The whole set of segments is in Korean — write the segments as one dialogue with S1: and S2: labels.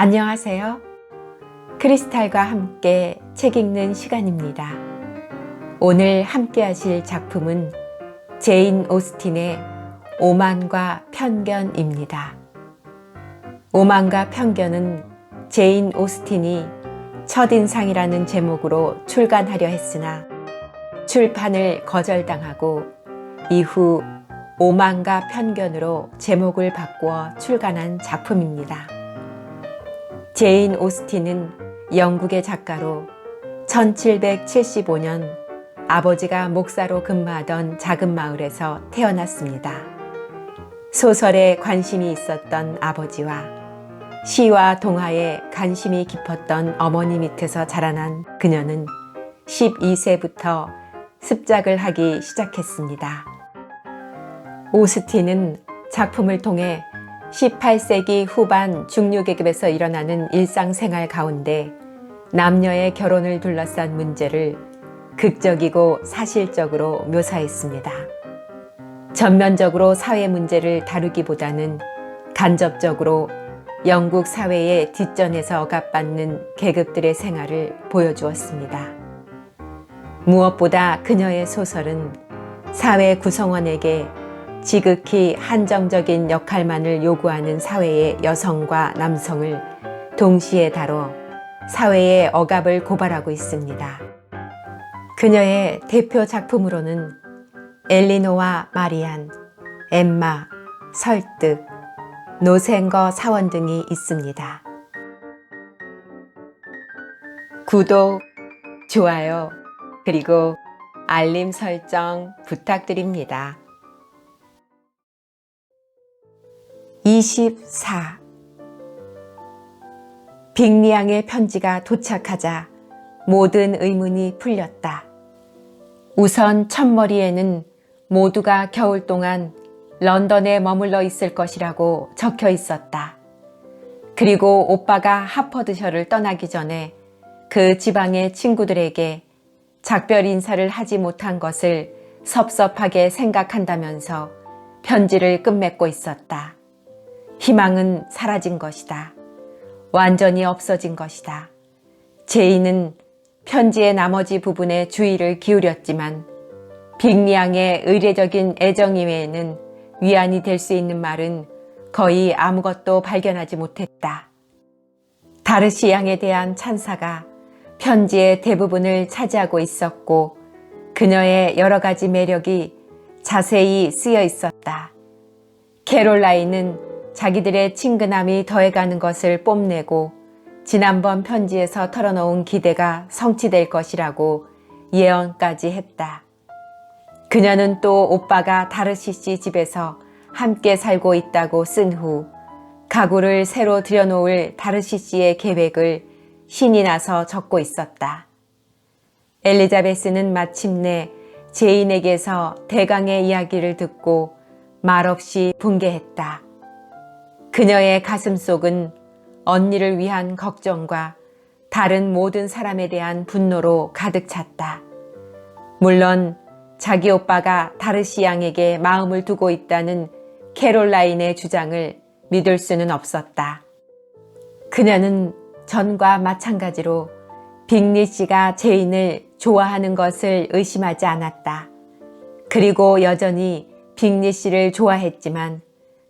S1: 안녕하세요. 크리스탈과 함께 책 읽는 시간입니다. 오늘 함께 하실 작품은 제인 오스틴의 오만과 편견입니다. 오만과 편견은 제인 오스틴이 첫인상이라는 제목으로 출간하려 했으나 출판을 거절당하고 이후 오만과 편견으로 제목을 바꾸어 출간한 작품입니다. 제인 오스틴은 영국의 작가로 1775년 아버지가 목사로 근무하던 작은 마을에서 태어났습니다. 소설에 관심이 있었던 아버지와 시와 동화에 관심이 깊었던 어머니 밑에서 자라난 그녀는 12세부터 습작을 하기 시작했습니다. 오스틴은 작품을 통해 18세기 후반 중류계급에서 일어나는 일상생활 가운데 남녀의 결혼을 둘러싼 문제를 극적이고 사실적으로 묘사했습니다. 전면적으로 사회 문제를 다루기보다는 간접적으로 영국 사회의 뒷전에서 억압받는 계급들의 생활을 보여주었습니다. 무엇보다 그녀의 소설은 사회 구성원에게 지극히 한정적인 역할만을 요구하는 사회의 여성과 남성을 동시에 다뤄 사회의 억압을 고발하고 있습니다. 그녀의 대표 작품으로는 엘리노와 마리안, 엠마, 설득, 노생거 사원 등이 있습니다. 구독, 좋아요, 그리고 알림 설정 부탁드립니다. 24. 빅리앙의 편지가 도착하자 모든 의문이 풀렸다. 우선 첫머리에는 모두가 겨울 동안 런던에 머물러 있을 것이라고 적혀 있었다. 그리고 오빠가 하퍼드셔를 떠나기 전에 그 지방의 친구들에게 작별 인사를 하지 못한 것을 섭섭하게 생각한다면서 편지를 끝맺고 있었다. 희망은 사라진 것이다. 완전히 없어진 것이다. 제인은 편지의 나머지 부분에 주의를 기울였지만 빅리앙의 의례적인 애정 이외에는 위안이 될 수 있는 말은 거의 아무것도 발견하지 못했다. 다르시 양에 대한 찬사가 편지의 대부분을 차지하고 있었고 그녀의 여러 가지 매력이 자세히 쓰여 있었다. 캐롤라인은 자기들의 친근함이 더해가는 것을 뽐내고 지난번 편지에서 털어놓은 기대가 성취될 것이라고 예언까지 했다. 그녀는 또 오빠가 다르시 씨 집에서 함께 살고 있다고 쓴 후 가구를 새로 들여놓을 다르시 씨의 계획을 신이 나서 적고 있었다. 엘리자베스는 마침내 제인에게서 대강의 이야기를 듣고 말없이 붕괴했다. 그녀의 가슴속은 언니를 위한 걱정과 다른 모든 사람에 대한 분노로 가득 찼다. 물론 자기 오빠가 다르시 양에게 마음을 두고 있다는 캐롤라인의 주장을 믿을 수는 없었다. 그녀는 전과 마찬가지로 빅리 씨가 제인을 좋아하는 것을 의심하지 않았다. 그리고 여전히 빅리 씨를 좋아했지만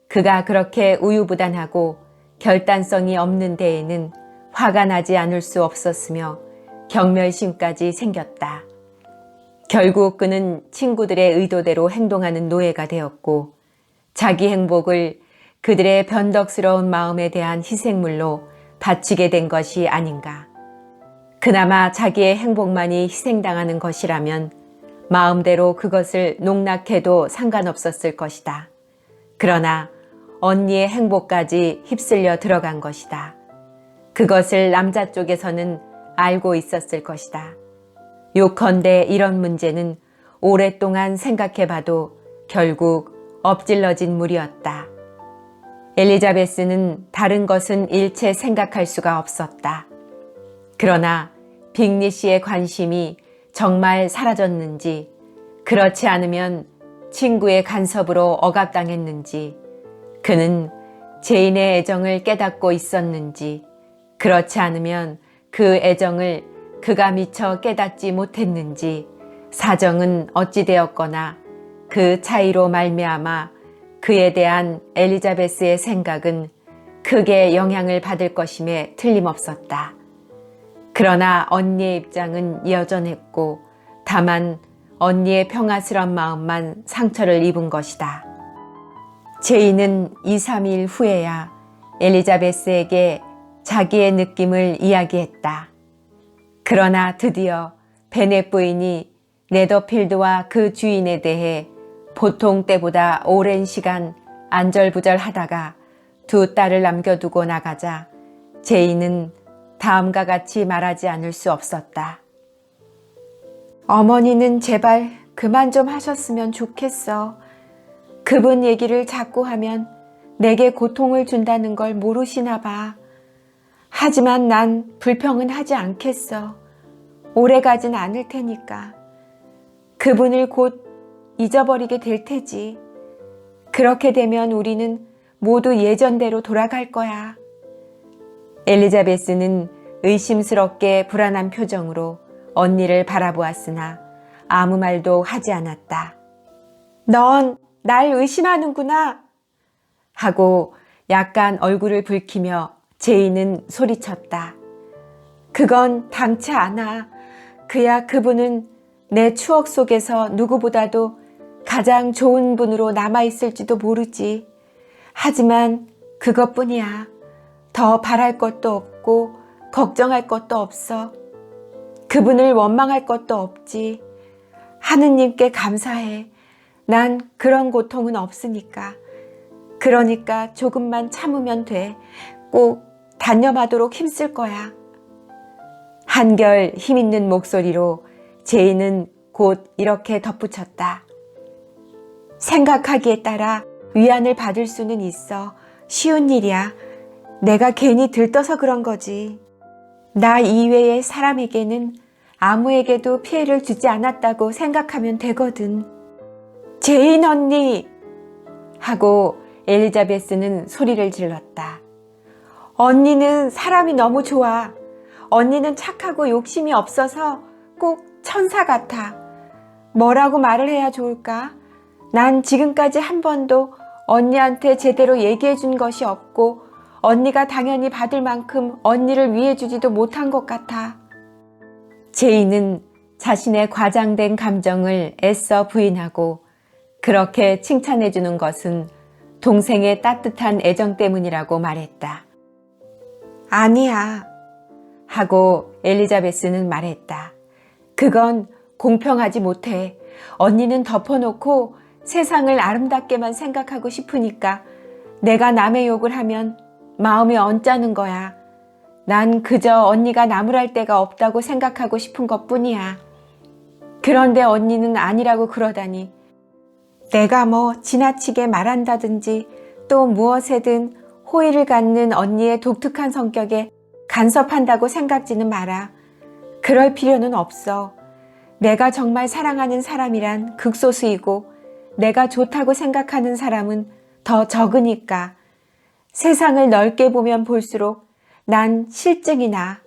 S1: 그가 그렇게 우유부단하고 결단성이 없는 데에는 화가 나지 않을 수 없었으며 경멸심까지 생겼다. 결국 그는 친구들의 의도대로 행동하는 노예가 되었고 자기 행복을 그들의 변덕스러운 마음에 대한 희생물로 바치게 된 것이 아닌가. 그나마 자기의 행복만이 희생당하는 것이라면 마음대로 그것을 농락해도 상관없었을 것이다. 그러나 언니의 행복까지 휩쓸려 들어간 것이다. 그것을 남자 쪽에서는 알고 있었을 것이다. 요컨대 이런 문제는 오랫동안 생각해봐도 결국 엎질러진 물이었다. 엘리자베스는 다른 것은 일체 생각할 수가 없었다. 그러나 빅리 씨의 관심이 정말 사라졌는지, 그렇지 않으면 친구의 간섭으로 억압당했는지, 그는 제인의 애정을 깨닫고 있었는지 그렇지 않으면 그 애정을 그가 미처 깨닫지 못했는지 사정은 어찌 되었거나 그 차이로 말미암아 그에 대한 엘리자베스의 생각은 크게 영향을 받을 것임에 틀림없었다. 그러나 언니의 입장은 여전했고 다만 언니의 평화스런 마음만 상처를 입은 것이다. 제이는 2, 3일 후에야 엘리자베스에게 자기의 느낌을 이야기했다. 그러나 드디어 베넷 부인이 네더필드와 그 주인에 대해 보통 때보다 오랜 시간 안절부절하다가 두 딸을 남겨두고 나가자 제이는 다음과 같이 말하지 않을 수 없었다. 어머니는 제발 그만 좀 하셨으면 좋겠어. 그분 얘기를 자꾸 하면 내게 고통을 준다는 걸 모르시나 봐. 하지만 난 불평은 하지 않겠어. 오래 가진 않을 테니까. 그분을 곧 잊어버리게 될 테지. 그렇게 되면 우리는 모두 예전대로 돌아갈 거야. 엘리자베스는 의심스럽게 불안한 표정으로 언니를 바라보았으나 아무 말도 하지 않았다. 넌 날 의심하는구나 하고 약간 얼굴을 붉히며 제이는 소리쳤다. 그건 당치 않아. 그야 그분은 내 추억 속에서 누구보다도 가장 좋은 분으로 남아있을지도 모르지. 하지만 그것뿐이야. 더 바랄 것도 없고 걱정할 것도 없어. 그분을 원망할 것도 없지. 하느님께 감사해. 난 그런 고통은 없으니까. 그러니까 조금만 참으면 돼. 꼭 단념하도록 힘쓸 거야. 한결 힘있는 목소리로 제이는 곧 이렇게 덧붙였다. 생각하기에 따라 위안을 받을 수는 있어. 쉬운 일이야. 내가 괜히 들떠서 그런 거지. 나 이외의 사람에게는 아무에게도 피해를 주지 않았다고 생각하면 되거든. 제인 언니! 하고 엘리자베스는 소리를 질렀다. 언니는 사람이 너무 좋아. 언니는 착하고 욕심이 없어서 꼭 천사 같아. 뭐라고 말을 해야 좋을까? 난 지금까지 한 번도 언니한테 제대로 얘기해 준 것이 없고 언니가 당연히 받을 만큼 언니를 위해주지도 못한 것 같아. 제이는 자신의 과장된 감정을 애써 부인하고 그렇게 칭찬해 주는 것은 동생의 따뜻한 애정 때문이라고 말했다. 아니야. 하고 엘리자베스는 말했다. 그건 공평하지 못해. 언니는 덮어놓고 세상을 아름답게만 생각하고 싶으니까 내가 남의 욕을 하면 마음이 언짢은 거야. 난 그저 언니가 나무랄 데가 없다고 생각하고 싶은 것뿐이야. 그런데 언니는 아니라고 그러다니. 내가 뭐 지나치게 말한다든지 또 무엇에든 호의를 갖는 언니의 독특한 성격에 간섭한다고 생각지는 마라. 그럴 필요는 없어. 내가 정말 사랑하는 사람이란 극소수이고 내가 좋다고 생각하는 사람은 더 적으니까. 세상을 넓게 보면 볼수록 난 실증이 나.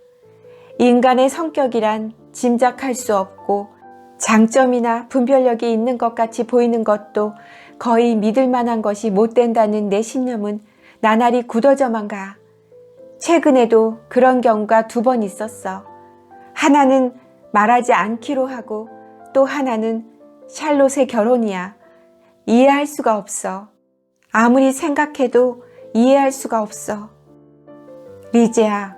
S1: 인간의 성격이란 짐작할 수 없고 장점이나 분별력이 있는 것 같이 보이는 것도 거의 믿을 만한 것이 못 된다는 내 신념은 나날이 굳어져만 가. 최근에도 그런 경우가 2번 있었어. 하나는 말하지 않기로 하고 또 하나는 샬롯의 결혼이야. 이해할 수가 없어. 아무리 생각해도 이해할 수가 없어. 리즈야,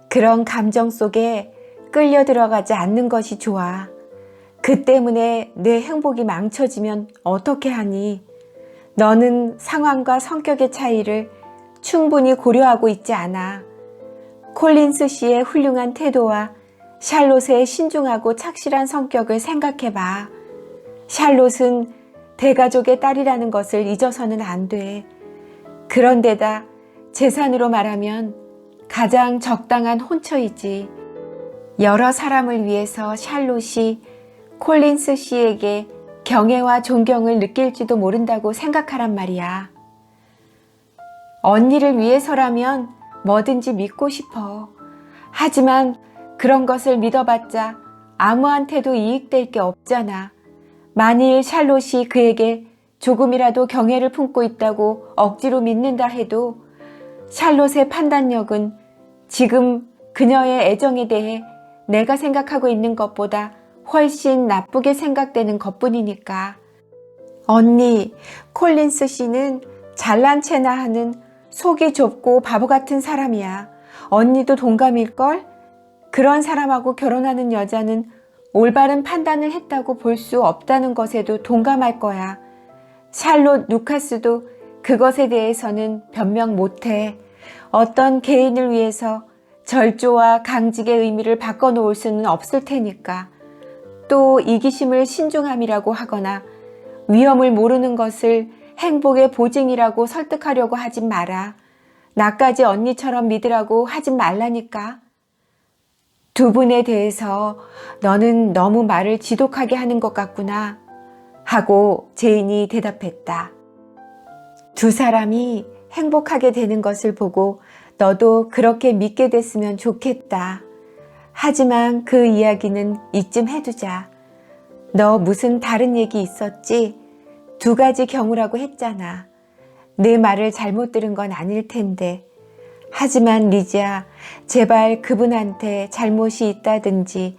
S1: 그런 감정 속에 끌려 들어가지 않는 것이 좋아. 그 때문에 내 행복이 망쳐지면 어떻게 하니? 너는 상황과 성격의 차이를 충분히 고려하고 있지 않아. 콜린스 씨의 훌륭한 태도와 샬롯의 신중하고 착실한 성격을 생각해봐. 샬롯은 대가족의 딸이라는 것을 잊어서는 안 돼. 그런데다 재산으로 말하면 가장 적당한 혼처이지. 여러 사람을 위해서 샬롯이 콜린스 씨에게 경애와 존경을 느낄지도 모른다고 생각하란 말이야. 언니를 위해서라면 뭐든지 믿고 싶어. 하지만 그런 것을 믿어봤자 아무한테도 이익될 게 없잖아. 만일 샬롯이 그에게 조금이라도 경애를 품고 있다고 억지로 믿는다 해도 샬롯의 판단력은 지금 그녀의 애정에 대해 내가 생각하고 있는 것보다 훨씬 나쁘게 생각되는 것뿐이니까. 언니, 콜린스 씨는 잘난 체나 하는 속이 좁고 바보 같은 사람이야. 언니도 동감일걸? 그런 사람하고 결혼하는 여자는 올바른 판단을 했다고 볼 수 없다는 것에도 동감할 거야. 샬롯 루카스도 그것에 대해서는 변명 못해. 어떤 개인을 위해서 절조와 강직의 의미를 바꿔놓을 수는 없을 테니까. 또 이기심을 신중함이라고 하거나 위험을 모르는 것을 행복의 보증이라고 설득하려고 하진 마라. 나까지 언니처럼 믿으라고 하진 말라니까. 두 분에 대해서 너는 너무 말을 지독하게 하는 것 같구나 하고 제인이 대답했다. 두 사람이 행복하게 되는 것을 보고 너도 그렇게 믿게 됐으면 좋겠다. 하지만 그 이야기는 이쯤 해두자. 너 무슨 다른 얘기 있었지? 2가지 경우라고 했잖아. 내 말을 잘못 들은 건 아닐 텐데. 하지만 리지야, 제발 그분한테 잘못이 있다든지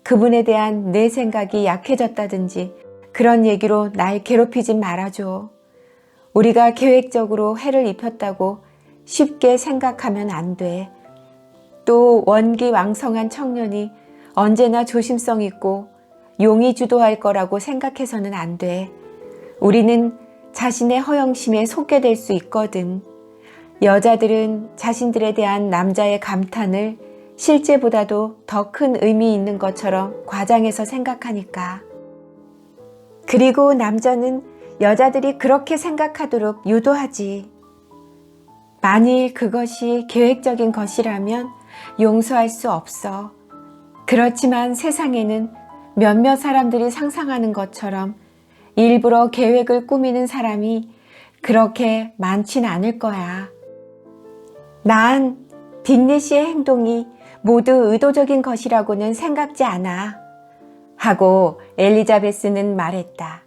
S1: 그분에 대한 내 생각이 약해졌다든지 그런 얘기로 날 괴롭히지 말아줘. 우리가 계획적으로 해를 입혔다고 쉽게 생각하면 안 돼. 또 원기왕성한 청년이 언제나 조심성 있고 용이 주도할 거라고 생각해서는 안 돼. 우리는 자신의 허영심에 속게 될 수 있거든. 여자들은 자신들에 대한 남자의 감탄을 실제보다도 더 큰 의미 있는 것처럼 과장해서 생각하니까. 그리고 남자는 여자들이 그렇게 생각하도록 유도하지. 만일 그것이 계획적인 것이라면 용서할 수 없어. 그렇지만 세상에는 몇몇 사람들이 상상하는 것처럼 일부러 계획을 꾸미는 사람이 그렇게 많진 않을 거야. 난 빅리 씨의 행동이 모두 의도적인 것이라고는 생각지 않아. 하고 엘리자베스는 말했다.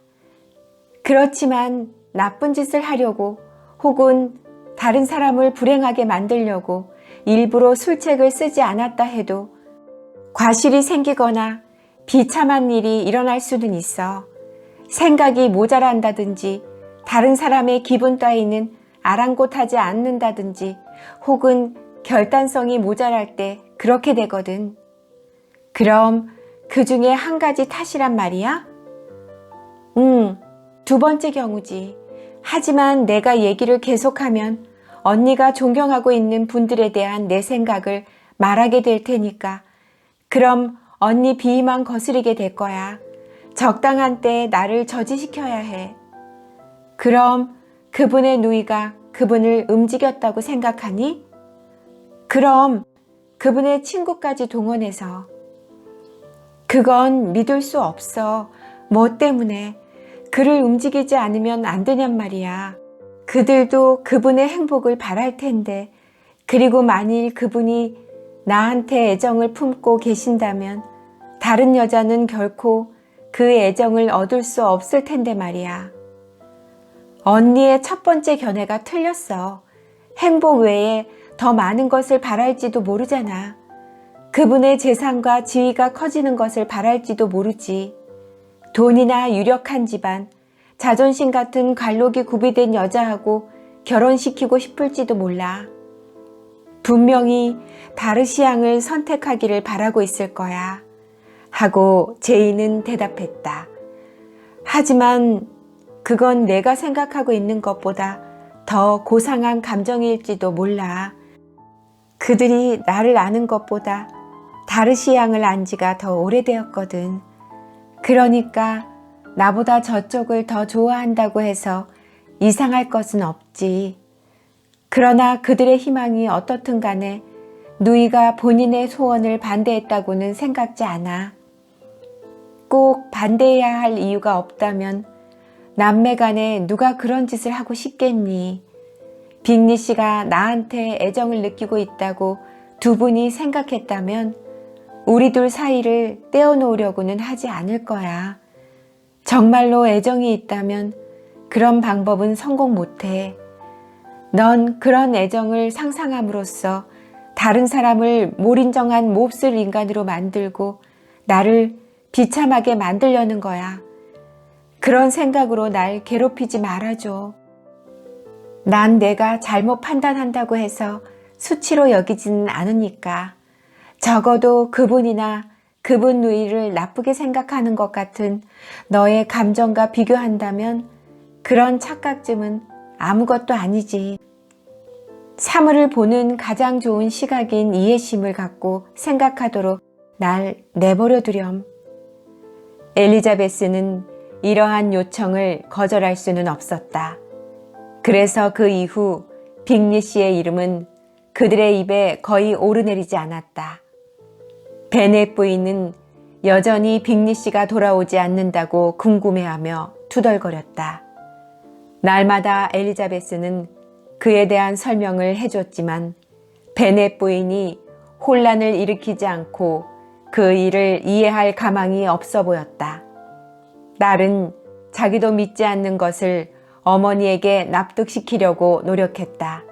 S1: 그렇지만 나쁜 짓을 하려고 혹은 다른 사람을 불행하게 만들려고 일부러 술책을 쓰지 않았다 해도 과실이 생기거나 비참한 일이 일어날 수는 있어. 생각이 모자란다든지 다른 사람의 기분 따위는 아랑곳하지 않는다든지 혹은 결단성이 모자랄 때 그렇게 되거든. 그럼 그 중에 한 가지 탓이란 말이야? 2번째 경우지. 하지만 내가 얘기를 계속하면 언니가 존경하고 있는 분들에 대한 내 생각을 말하게 될 테니까 그럼 언니 비위만 거스리게 될 거야. 적당한 때에 나를 저지시켜야 해. 그럼 그분의 누이가 그분을 움직였다고 생각하니? 그럼 그분의 친구까지 동원해서. 그건 믿을 수 없어. 뭐 때문에? 그를 움직이지 않으면 안 되냔 말이야. 그들도 그분의 행복을 바랄 텐데. 그리고 만일 그분이 나한테 애정을 품고 계신다면 다른 여자는 결코 그 애정을 얻을 수 없을 텐데 말이야. 언니의 첫 번째 견해가 틀렸어. 행복 외에 더 많은 것을 바랄지도 모르잖아. 그분의 재산과 지위가 커지는 것을 바랄지도 모르지. 돈이나 유력한 집안, 자존심 같은 관록이 구비된 여자하고 결혼시키고 싶을지도 몰라. 분명히 다르시앙을 선택하기를 바라고 있을 거야. 하고 제인은 대답했다. 하지만 그건 내가 생각하고 있는 것보다 더 고상한 감정일지도 몰라. 그들이 나를 아는 것보다 다르시앙을 안 지가 더 오래되었거든. 그러니까 나보다 저쪽을 더 좋아한다고 해서 이상할 것은 없지. 그러나 그들의 희망이 어떻든 간에 누이가 본인의 소원을 반대했다고는 생각지 않아. 꼭 반대해야 할 이유가 없다면 남매 간에 누가 그런 짓을 하고 싶겠니? 빅리 씨가 나한테 애정을 느끼고 있다고 두 분이 생각했다면 우리 둘 사이를 떼어놓으려고는 하지 않을 거야. 정말로 애정이 있다면 그런 방법은 성공 못해. 넌 그런 애정을 상상함으로써 다른 사람을 몰인정한 몹쓸 인간으로 만들고 나를 비참하게 만들려는 거야. 그런 생각으로 날 괴롭히지 말아줘. 난 내가 잘못 판단한다고 해서 수치로 여기지는 않으니까. 적어도 그분이나 그분 누이를 나쁘게 생각하는 것 같은 너의 감정과 비교한다면 그런 착각쯤은 아무것도 아니지. 사물을 보는 가장 좋은 시각인 이해심을 갖고 생각하도록 날 내버려 두렴. 엘리자베스는 이러한 요청을 거절할 수는 없었다. 그래서 그 이후 빅리 씨의 이름은 그들의 입에 거의 오르내리지 않았다. 베넷 부인은 여전히 빅리 씨가 돌아오지 않는다고 궁금해하며 투덜거렸다. 날마다 엘리자베스는 그에 대한 설명을 해줬지만 베넷 부인이 혼란을 일으키지 않고 그 일을 이해할 가망이 없어 보였다. 딸은 자기도 믿지 않는 것을 어머니에게 납득시키려고 노력했다.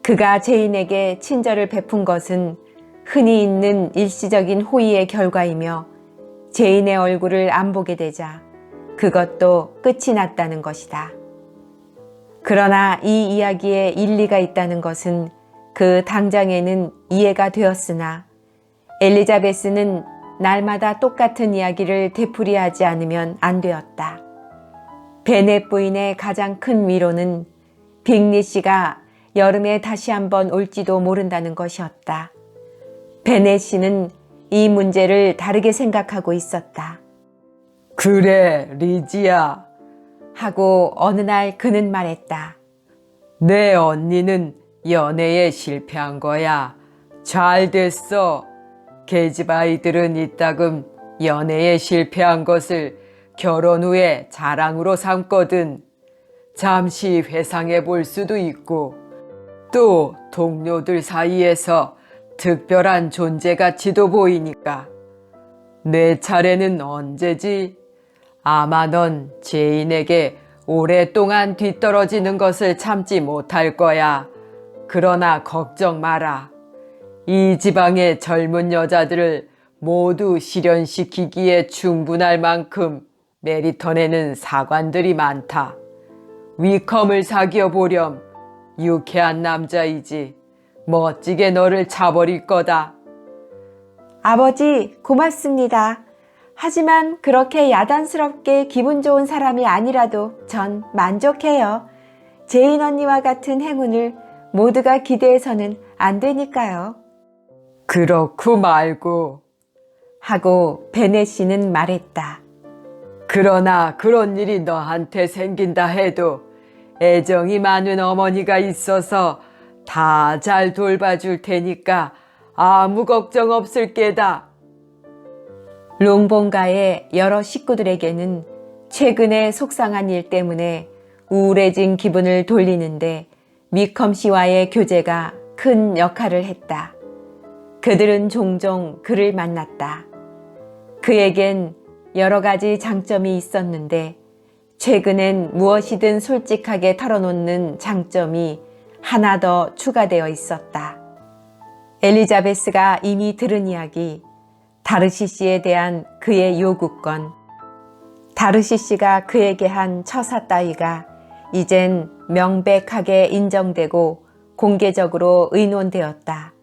S1: 그가 제인에게 친절을 베푼 것은 흔히 있는 일시적인 호의의 결과이며 제인의 얼굴을 안 보게 되자 그것도 끝이 났다는 것이다. 그러나 이 이야기에 일리가 있다는 것은 그 당장에는 이해가 되었으나 엘리자베스는 날마다 똑같은 이야기를 되풀이하지 않으면 안 되었다. 베넷 부인의 가장 큰 위로는 빅리 씨가 여름에 다시 한번 올지도 모른다는 것이었다. 베넷 씨는 이 문제를 다르게 생각하고 있었다.
S2: 그래, 리지야.
S1: 하고 어느 날 그는 말했다.
S2: 내 언니는 연애에 실패한 거야. 잘 됐어. 계집 아이들은 이따금 연애에 실패한 것을 결혼 후에 자랑으로 삼거든. 잠시 회상해 볼 수도 있고 또 동료들 사이에서 특별한 존재가치도 보이니까. 내 차례는 언제지? 아마 넌 제인에게 오랫동안 뒤떨어지는 것을 참지 못할 거야. 그러나 걱정 마라. 이 지방의 젊은 여자들을 모두 실현시키기에 충분할 만큼 메리턴에는 사관들이 많다. 위컴을 사귀어 보렴. 유쾌한 남자이지. 멋지게 너를 차버릴 거다.
S1: 아버지, 고맙습니다. 하지만 그렇게 야단스럽게 기분 좋은 사람이 아니라도 전 만족해요. 제인 언니와 같은 행운을 모두가 기대해서는 안 되니까요.
S2: 그렇고 말고.
S1: 하고 베넷 씨는 말했다.
S2: 그러나 그런 일이 너한테 생긴다 해도 애정이 많은 어머니가 있어서 다 잘 돌봐줄 테니까 아무 걱정 없을 게다.
S1: 롱본가의 여러 식구들에게는 최근에 속상한 일 때문에 우울해진 기분을 돌리는데 위컴 씨와의 교제가 큰 역할을 했다. 그들은 종종 그를 만났다. 그에겐 여러 가지 장점이 있었는데 최근엔 무엇이든 솔직하게 털어놓는 장점이 하나 더 추가되어 있었다. 엘리자베스가 이미 들은 이야기, 다르시시에 대한 그의 요구권, 다르시시가 그에게 한 처사 따위가 이젠 명백하게 인정되고 공개적으로 의논되었다.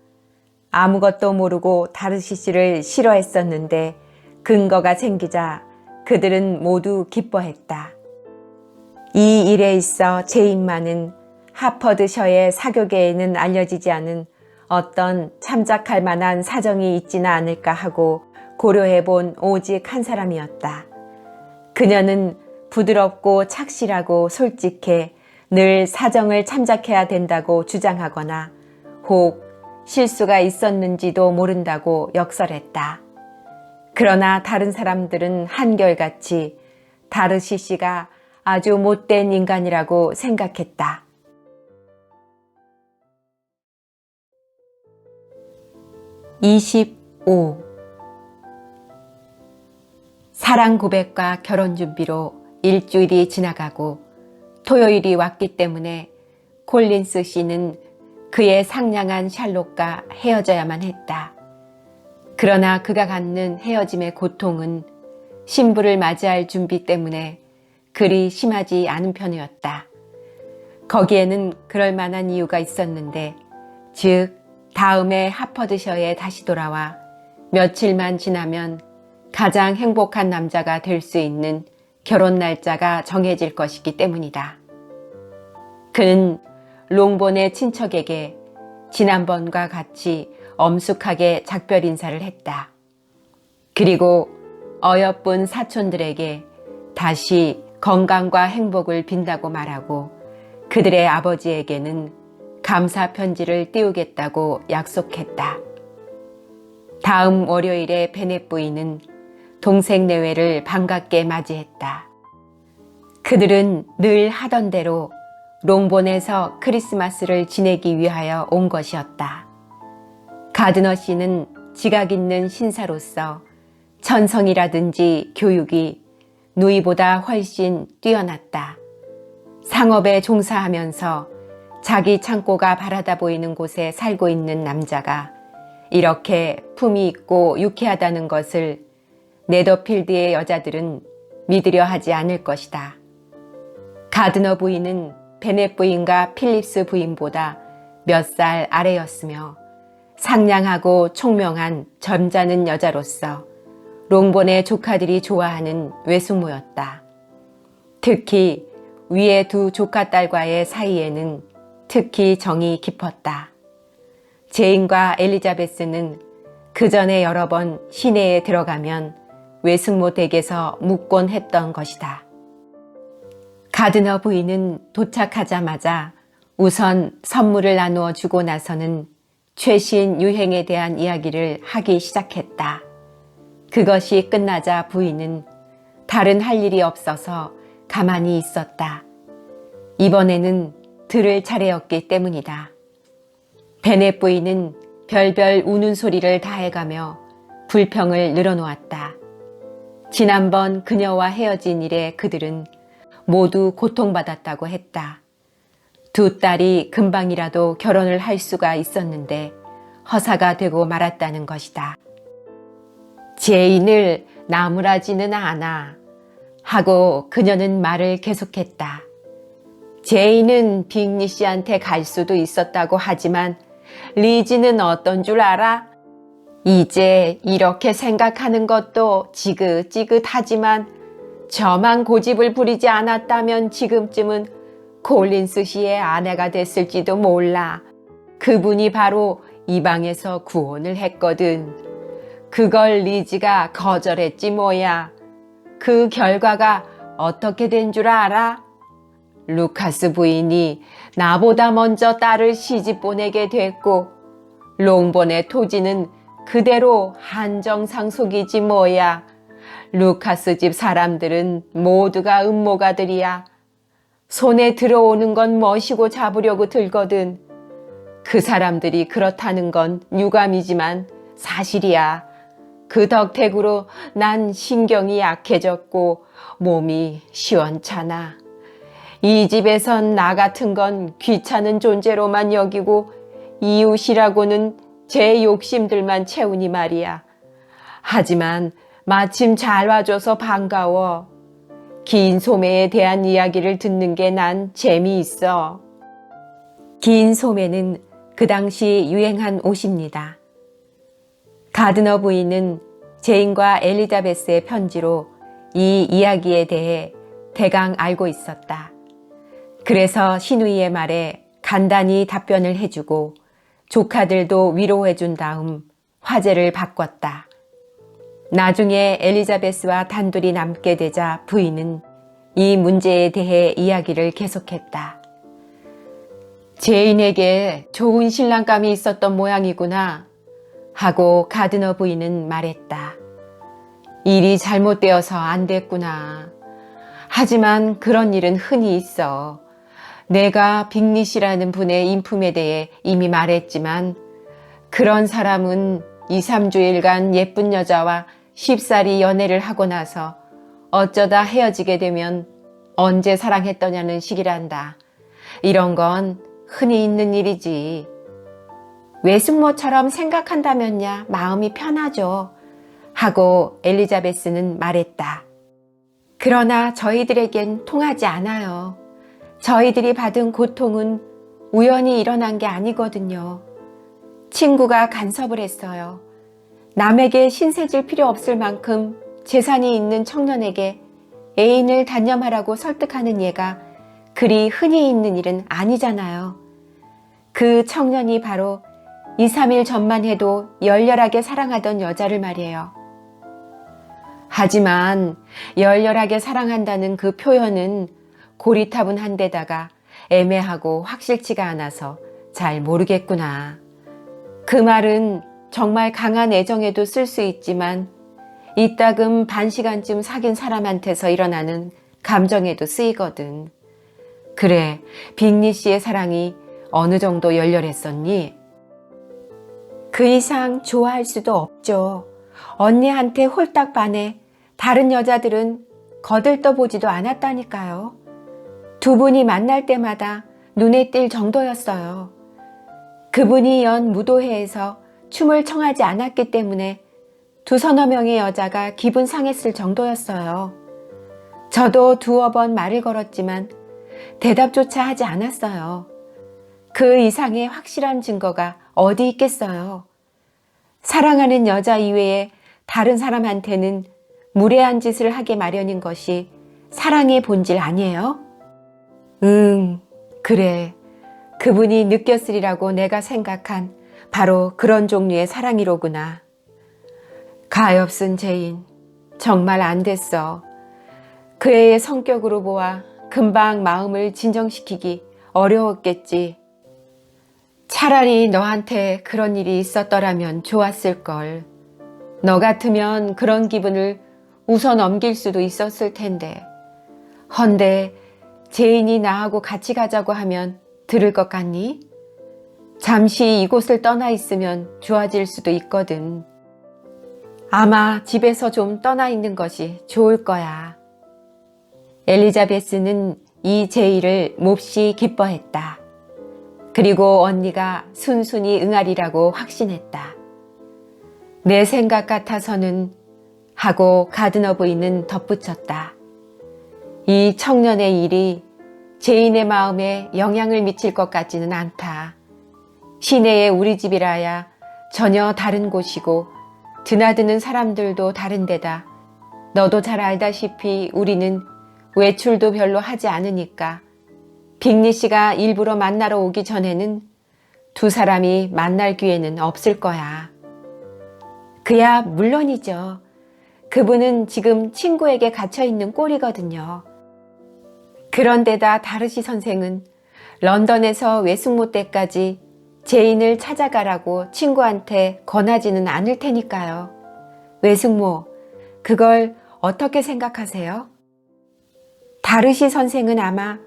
S1: 아무것도 모르고 다르시시를 싫어했었는데 근거가 생기자 그들은 모두 기뻐했다. 이 일에 있어 제인만은 하퍼드셔의 사교계에는 알려지지 않은 어떤 참작할 만한 사정이 있지는 않을까 하고 고려해본 오직 한 사람이었다. 그녀는 부드럽고 착실하고 솔직해 늘 사정을 참작해야 된다고 주장하거나 혹 실수가 있었는지도 모른다고 역설했다. 그러나 다른 사람들은 한결같이 다르시시가 아주 못된 인간이라고 생각했다. 25. 사랑 고백과 결혼 준비로 일주일이 지나가고 토요일이 왔기 때문에 콜린스 씨는 그의 상냥한 샬롯과 헤어져야만 했다. 그러나 그가 갖는 헤어짐의 고통은 신부를 맞이할 준비 때문에 그리 심하지 않은 편이었다. 거기에는 그럴 만한 이유가 있었는데, 즉 다음에 하퍼드셔에 다시 돌아와 며칠만 지나면 가장 행복한 남자가 될 수 있는 결혼 날짜가 정해질 것이기 때문이다. 그는 롱본의 친척에게 지난번과 같이 엄숙하게 작별 인사를 했다. 그리고 어여쁜 사촌들에게 다시 건강과 행복을 빈다고 말하고 그들의 아버지에게는 감사 편지를 띄우겠다고 약속했다. 다음 월요일에 베넷 부인은 동생 내외를 반갑게 맞이했다. 그들은 늘 하던 대로 롱본에서 크리스마스를 지내기 위하여 온 것이었다. 가드너 씨는 지각 있는 신사로서 천성이라든지 교육이 누이보다 훨씬 뛰어났다. 상업에 종사하면서 자기 창고가 바라다 보이는 곳에 살고 있는 남자가 이렇게 품이 있고 유쾌하다는 것을 네더필드의 여자들은 믿으려 하지 않을 것이다. 가드너 부인은 베넷 부인과 필립스 부인보다 몇 살 아래였으며 상냥하고 총명한 점잖은 여자로서 롱본의 조카들이 좋아하는 외숙모였다. 특히 위의 두 조카딸과의 사이에는 특히 정이 깊었다. 제인과 엘리자베스는 그 전에 여러 번 시내에 들어가면 외숙모 댁에서 묵곤 했던 것이다. 가드너 부인은 도착하자마자 우선 선물을 나누어 주고 나서는 최신 유행에 대한 이야기를 하기 시작했다. 그것이 끝나자 부인은 다른 할 일이 없어서 가만히 있었다. 이번에는 들을 차례였기 때문이다. 베넷 부인은 별별 우는 소리를 다해가며 불평을 늘어놓았다. 지난번 그녀와 헤어진 일에 그들은 모두 고통받았다고 했다. 두 딸이 금방이라도 결혼을 할 수가 있었는데 허사가 되고 말았다는 것이다. 제인을 나무라지는 않아 하고 그녀는 말을 계속했다. 제인은 빅리 씨한테 갈 수도 있었다고 하지만 리지는 어떤 줄 알아? 이제 이렇게 생각하는 것도 지긋지긋하지만 저만 고집을 부리지 않았다면 지금쯤은 콜린스 씨의 아내가 됐을지도 몰라. 그분이 바로 이 방에서 구원을 했거든. 그걸 리지가 거절했지 뭐야. 그 결과가 어떻게 된 줄 알아? 루카스 부인이 나보다 먼저 딸을 시집 보내게 됐고 롱본의 토지는 그대로 한정상속이지 뭐야. 루카스 집 사람들은 모두가 음모가들이야. 손에 들어오는 건 멋이고 잡으려고 들거든. 그 사람들이 그렇다는 건 유감이지만 사실이야. 그 덕택으로 난 신경이 약해졌고 몸이 시원찮아. 이 집에선 나 같은 건 귀찮은 존재로만 여기고 이웃이라고는 제 욕심들만 채우니 말이야. 하지만 마침 잘 와줘서 반가워. 긴 소매에 대한 이야기를 듣는 게 난 재미있어. 긴 소매는 그 당시 유행한 옷입니다. 가드너 부인은 제인과 엘리자베스의 편지로 이 이야기에 대해 대강 알고 있었다. 그래서 시누이의 말에 간단히 답변을 해주고 조카들도 위로해준 다음 화제를 바꿨다. 나중에 엘리자베스와 단둘이 남게 되자 부인은 이 문제에 대해 이야기를 계속했다. 제인에게 좋은 신랑감이 있었던 모양이구나 하고 가드너 부인은 말했다. 일이 잘못되어서 안 됐구나. 하지만 그런 일은 흔히 있어. 내가 빅리 씨라는 분의 인품에 대해 이미 말했지만 그런 사람은 2, 3주일간 예쁜 여자와 쉽사리 연애를 하고 나서 어쩌다 헤어지게 되면 언제 사랑했더냐는 식이란다. 이런 건 흔히 있는 일이지. 외숙모처럼 생각한다면야 마음이 편하죠. 하고 엘리자베스는 말했다. 그러나 저희들에겐 통하지 않아요. 저희들이 받은 고통은 우연히 일어난 게 아니거든요. 친구가 간섭을 했어요. 남에게 신세질 필요 없을 만큼 재산이 있는 청년에게 애인을 단념하라고 설득하는 예가 그리 흔히 있는 일은 아니잖아요. 그 청년이 바로 2, 3일 전만 해도 열렬하게 사랑하던 여자를 말이에요. 하지만 열렬하게 사랑한다는 그 표현은 고리타분한 데다가 애매하고 확실치가 않아서 잘 모르겠구나. 그 말은 정말 강한 애정에도 쓸 수 있지만 이따금 반시간쯤 사귄 사람한테서 일어나는 감정에도 쓰이거든. 그래, 빅리 씨의 사랑이 어느 정도 열렬했었니? 그 이상 좋아할 수도 없죠. 언니한테 홀딱 반해 다른 여자들은 거들떠보지도 않았다니까요. 두 분이 만날 때마다 눈에 띌 정도였어요. 그분이 연 무도회에서 춤을 청하지 않았기 때문에 두서너 명의 여자가 기분 상했을 정도였어요. 저도 두어 번 말을 걸었지만 대답조차 하지 않았어요. 그 이상의 확실한 증거가 어디 있겠어요. 사랑하는 여자 이외에 다른 사람한테는 무례한 짓을 하게 마련인 것이 사랑의 본질 아니에요? 그래. 그분이 느꼈으리라고 내가 생각한 바로 그런 종류의 사랑이로구나. 가엾은 제인, 정말 안 됐어. 그 애의 성격으로 보아 금방 마음을 진정시키기 어려웠겠지. 차라리 너한테 그런 일이 있었더라면 좋았을걸. 너 같으면 그런 기분을 웃어 넘길 수도 있었을 텐데. 헌데 제인이 나하고 같이 가자고 하면 들을 것 같니? 잠시 이곳을 떠나 있으면 좋아질 수도 있거든. 아마 집에서 좀 떠나 있는 것이 좋을 거야. 엘리자베스는 이 제의를 몹시 기뻐했다. 그리고 언니가 순순히 응하리라고 확신했다. 내 생각 같아서는 하고 가드너 부인은 덧붙였다. 이 청년의 일이 제인의 마음에 영향을 미칠 것 같지는 않다. 시내의 우리 집이라야 전혀 다른 곳이고 드나드는 사람들도 다른 데다 너도 잘 알다시피 우리는 외출도 별로 하지 않으니까 빅리 씨가 일부러 만나러 오기 전에는 두 사람이 만날 기회는 없을 거야. 그야 물론이죠. 그분은 지금 친구에게 갇혀있는 꼴이거든요. 그런데다 다르시 선생은 런던에서 외숙모 때까지 제인을 찾아가라고 친구한테 권하지는 않을 테니까요. 외숙모, 그걸 어떻게 생각하세요? 다르시 선생은 아마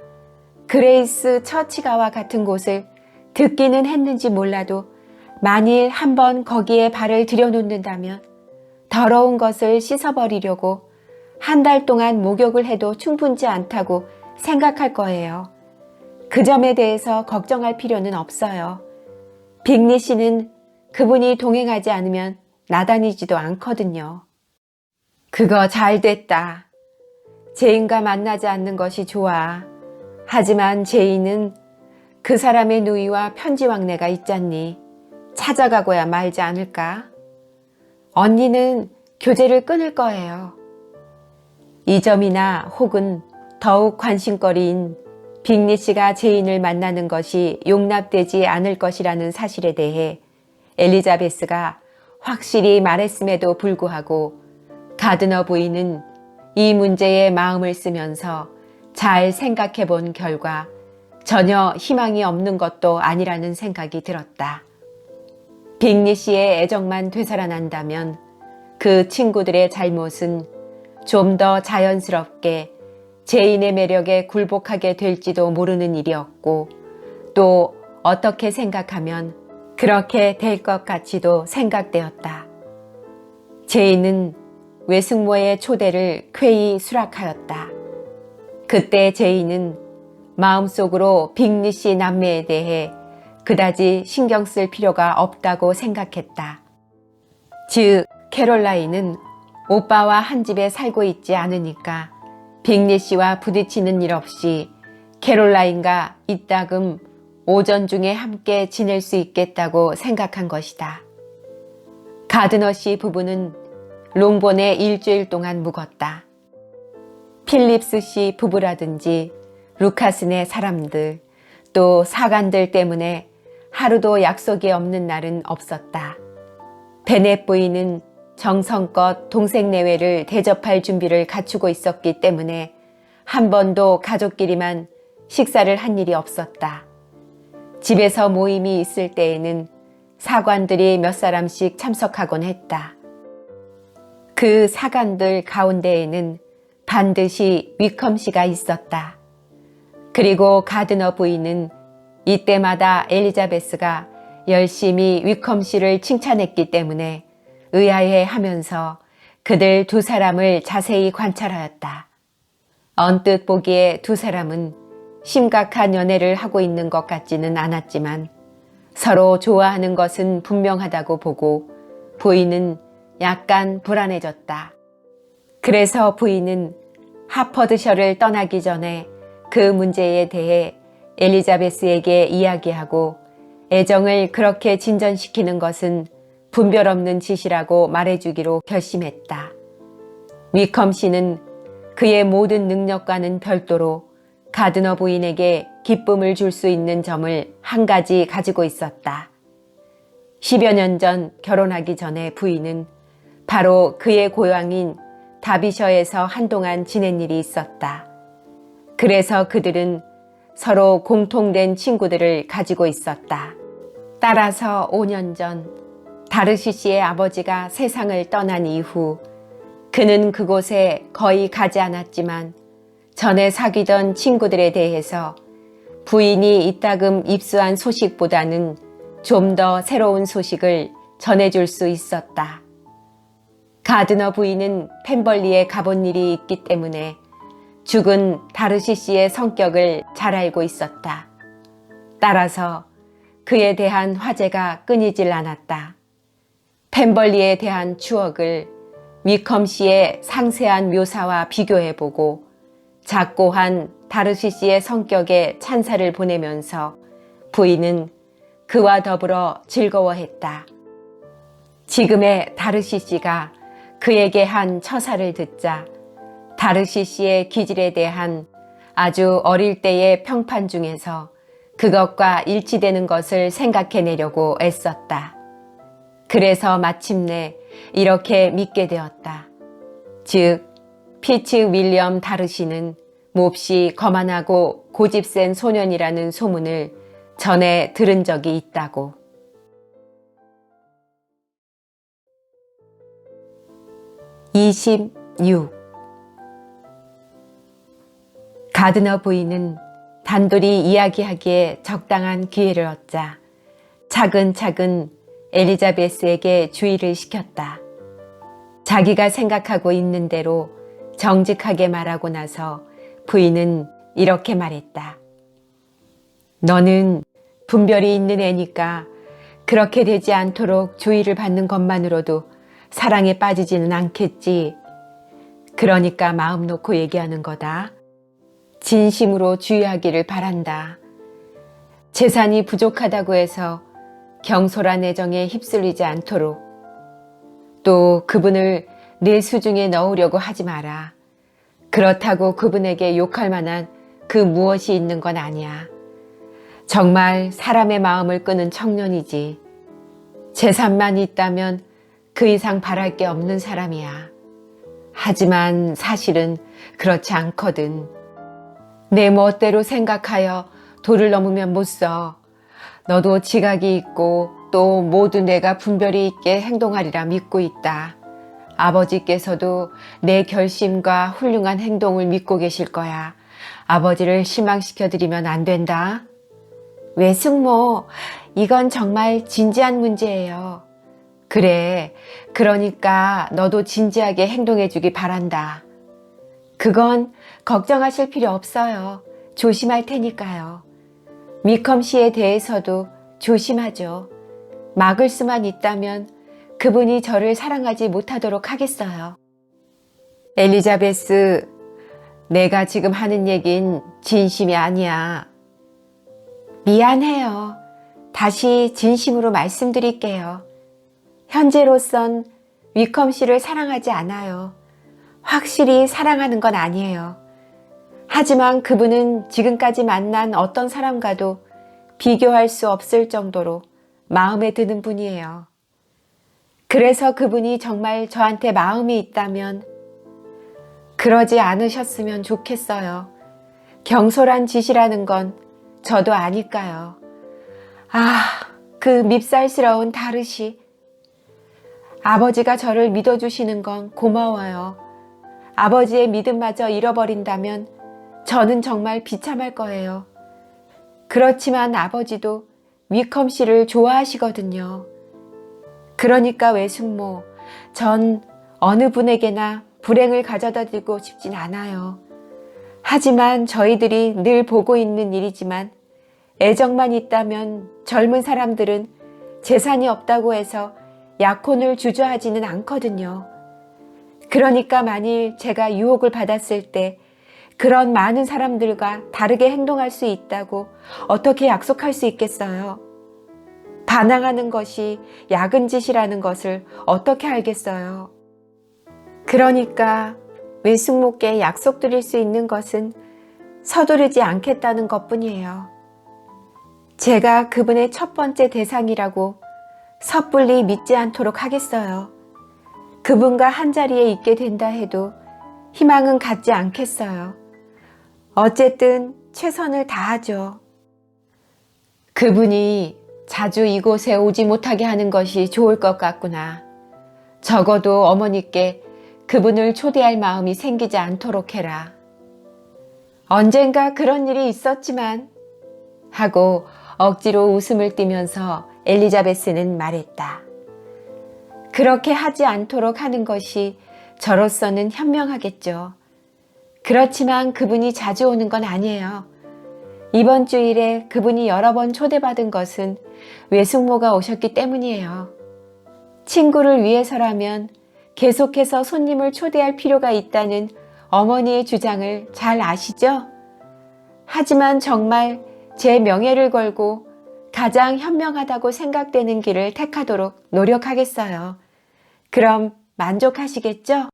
S1: 그레이스 처치가와 같은 곳을 듣기는 했는지 몰라도 만일 한번 거기에 발을 들여놓는다면 더러운 것을 씻어버리려고 한 달 동안 목욕을 해도 충분치 않다고 생각할 거예요. 그 점에 대해서 걱정할 필요는 없어요. 빅리 씨는 그분이 동행하지 않으면 나다니지도 않거든요. 그거 잘 됐다. 제인과 만나지 않는 것이 좋아. 하지만 제인은 그 사람의 누이와 편지왕래가 있잖니. 찾아가고야 말지 않을까? 언니는 교제를 끊을 거예요. 이 점이나 혹은 더욱 관심거리인 빅리 씨가 제인을 만나는 것이 용납되지 않을 것이라는 사실에 대해 엘리자베스가 확실히 말했음에도 불구하고 가드너 부인은 이 문제에 마음을 쓰면서 잘 생각해 본 결과 전혀 희망이 없는 것도 아니라는 생각이 들었다. 빅리 씨의 애정만 되살아난다면 그 친구들의 잘못은 좀 더 자연스럽게 제인의 매력에 굴복하게 될지도 모르는 일이었고 또 어떻게 생각하면 그렇게 될 것 같이도 생각되었다. 제이는 외숙모의 초대를 쾌히 수락하였다. 그때 제이는 마음속으로 빅리 씨 남매에 대해 그다지 신경 쓸 필요가 없다고 생각했다. 즉, 캐롤라인은 오빠와 한 집에 살고 있지 않으니까 빅리 씨와 부딪히는 일 없이 캐롤라인과 이따금 오전 중에 함께 지낼 수 있겠다고 생각한 것이다. 가드너 씨 부부는 롱본에 일주일 동안 묵었다. 필립스 씨 부부라든지 루카스네 사람들, 또 사관들 때문에 하루도 약속이 없는 날은 없었다. 베넷 부인은 정성껏 동생 내외를 대접할 준비를 갖추고 있었기 때문에 한 번도 가족끼리만 식사를 한 일이 없었다. 집에서 모임이 있을 때에는 사관들이 몇 사람씩 참석하곤 했다. 그 사관들 가운데에는 반드시 위컴 씨가 있었다. 그리고 가드너 부인은 이때마다 엘리자베스가 열심히 위컴 씨를 칭찬했기 때문에 의아해 하면서 그들 두 사람을 자세히 관찰하였다. 언뜻 보기에 두 사람은 심각한 연애를 하고 있는 것 같지는 않았지만 서로 좋아하는 것은 분명하다고 보고 부인은 약간 불안해졌다. 그래서 부인은 하퍼드셔를 떠나기 전에 그 문제에 대해 엘리자베스에게 이야기하고 애정을 그렇게 진전시키는 것은 분별 없는 짓이라고 말해주기로 결심했다. 위컴 씨는 그의 모든 능력과는 별도로 가드너 부인에게 기쁨을 줄 수 있는 점을 한 가지 가지고 있었다. 10여 년 전 결혼하기 전에 부인은 바로 그의 고향인 다비셔에서 한동안 지낸 일이 있었다. 그래서 그들은 서로 공통된 친구들을 가지고 있었다. 따라서 5년 전 다르시 씨의 아버지가 세상을 떠난 이후 그는 그곳에 거의 가지 않았지만 전에 사귀던 친구들에 대해서 부인이 이따금 입수한 소식보다는 좀 더 새로운 소식을 전해줄 수 있었다. 가드너 부인은 펜벌리에 가본 일이 있기 때문에 죽은 다르시 씨의 성격을 잘 알고 있었다. 따라서 그에 대한 화제가 끊이질 않았다. 펜벌리에 대한 추억을 위컴 씨의 상세한 묘사와 비교해보고 작고한 다르시 씨의 성격에 찬사를 보내면서 부인은 그와 더불어 즐거워했다. 지금의 다르시 씨가 그에게 한 처사를 듣자 다르시 씨의 기질에 대한 아주 어릴 때의 평판 중에서 그것과 일치되는 것을 생각해내려고 애썼다. 그래서 마침내 이렇게 믿게 되었다. 즉, 피츠 윌리엄 다르시는 몹시 거만하고 고집센 소년이라는 소문을 전에 들은 적이 있다고. (26) 가드너 부인은 단둘이 이야기하기에 적당한 기회를 얻자 차근차근 엘리자베스에게 주의를 시켰다. 자기가 생각하고 있는 대로 정직하게 말하고 나서 부인은 이렇게 말했다. 너는 분별이 있는 애니까 그렇게 되지 않도록 주의를 받는 것만으로도 사랑에 빠지지는 않겠지. 그러니까 마음 놓고 얘기하는 거다. 진심으로 주의하기를 바란다. 재산이 부족하다고 해서 경솔한 애정에 휩쓸리지 않도록. 또 그분을 내 수중에 넣으려고 하지 마라. 그렇다고 그분에게 욕할 만한 그 무엇이 있는 건 아니야. 정말 사람의 마음을 끄는 청년이지. 재산만 있다면 그 이상 바랄 게 없는 사람이야. 하지만 사실은 그렇지 않거든. 내 멋대로 생각하여 도를 넘으면 못 써. 너도 지각이 있고 또 모두 내가 분별이 있게 행동하리라 믿고 있다. 아버지께서도 내 결심과 훌륭한 행동을 믿고 계실 거야. 아버지를 실망시켜드리면 안 된다. 외숙모, 이건 정말 진지한 문제예요. 그래, 그러니까 너도 진지하게 행동해주기 바란다. 그건 걱정하실 필요 없어요. 조심할 테니까요. 위컴 씨에 대해서도 조심하죠. 막을 수만 있다면 그분이 저를 사랑하지 못하도록 하겠어요. 엘리자베스, 내가 지금 하는 얘긴 진심이 아니야. 미안해요. 다시 진심으로 말씀드릴게요. 현재로선 위컴 씨를 사랑하지 않아요. 확실히 사랑하는 건 아니에요. 하지만 그분은 지금까지 만난 어떤 사람과도 비교할 수 없을 정도로 마음에 드는 분이에요. 그래서 그분이 정말 저한테 마음이 있다면 그러지 않으셨으면 좋겠어요. 경솔한 짓이라는 건 저도 아니까요. 아, 그 밉살스러운 다르시. 아버지가 저를 믿어주시는 건 고마워요. 아버지의 믿음마저 잃어버린다면 저는 정말 비참할 거예요. 그렇지만 아버지도 위컴 씨를 좋아하시거든요. 그러니까 외숙모, 전 어느 분에게나 불행을 가져다 주고 싶진 않아요. 하지만 저희들이 늘 보고 있는 일이지만 애정만 있다면 젊은 사람들은 재산이 없다고 해서 약혼을 주저하지는 않거든요. 그러니까 만일 제가 유혹을 받았을 때 그런 많은 사람들과 다르게 행동할 수 있다고 어떻게 약속할 수 있겠어요? 반항하는 것이 야근 짓이라는 것을 어떻게 알겠어요? 그러니까 외숙모께 약속드릴 수 있는 것은 서두르지 않겠다는 것뿐이에요. 제가 그분의 첫 번째 대상이라고 섣불리 믿지 않도록 하겠어요. 그분과 한자리에 있게 된다 해도 희망은 갖지 않겠어요. 어쨌든 최선을 다하죠. 그분이 자주 이곳에 오지 못하게 하는 것이 좋을 것 같구나. 적어도 어머니께 그분을 초대할 마음이 생기지 않도록 해라. 언젠가 그런 일이 있었지만 하고 억지로 웃음을 띠면서 엘리자베스는 말했다. 그렇게 하지 않도록 하는 것이 저로서는 현명하겠죠. 그렇지만 그분이 자주 오는 건 아니에요. 이번 주일에 그분이 여러 번 초대받은 것은 외숙모가 오셨기 때문이에요. 친구를 위해서라면 계속해서 손님을 초대할 필요가 있다는 어머니의 주장을 잘 아시죠? 하지만 정말 제 명예를 걸고 가장 현명하다고 생각되는 길을 택하도록 노력하겠어요. 그럼 만족하시겠죠?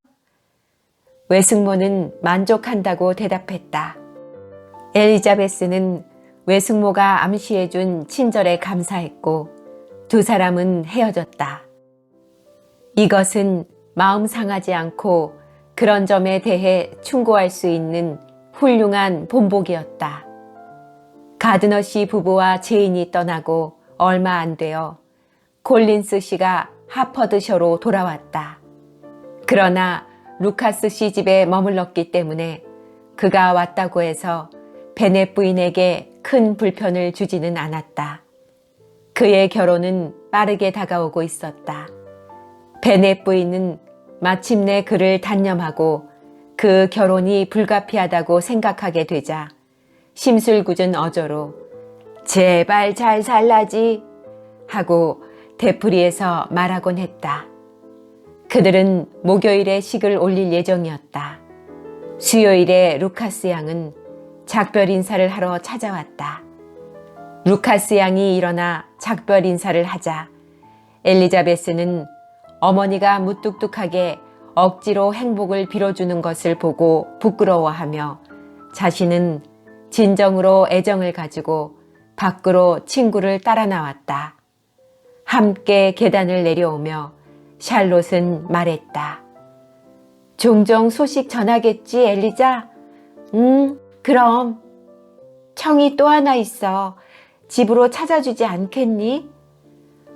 S1: 외숙모는 만족한다고 대답했다. 엘리자베스는 외숙모가 암시해준 친절에 감사했고 두 사람은 헤어졌다. 이것은 마음 상하지 않고 그런 점에 대해 충고할 수 있는 훌륭한 본보기였다. 가드너 씨 부부와 제인이 떠나고 얼마 안 되어 콜린스 씨가 하퍼드셔로 돌아왔다. 그러나 루카스 씨 집에 머물렀기 때문에 그가 왔다고 해서 베넷 부인에게 큰 불편을 주지는 않았다. 그의 결혼은 빠르게 다가오고 있었다. 베넷 부인은 마침내 그를 단념하고 그 결혼이 불가피하다고 생각하게 되자 심술궂은 어조로 제발 잘 살라지 하고 되풀이해서 말하곤 했다. 그들은 목요일에 식을 올릴 예정이었다. 수요일에 루카스 양은 작별 인사를 하러 찾아왔다. 루카스 양이 일어나 작별 인사를 하자 엘리자베스는 어머니가 무뚝뚝하게 억지로 행복을 빌어주는 것을 보고 부끄러워하며 자신은 진정으로 애정을 가지고 밖으로 친구를 따라 나왔다. 함께 계단을 내려오며 샬롯은 말했다. 종종 소식 전하겠지, 엘리자? 그럼. 청이 또 하나 있어. 집으로 찾아주지 않겠니?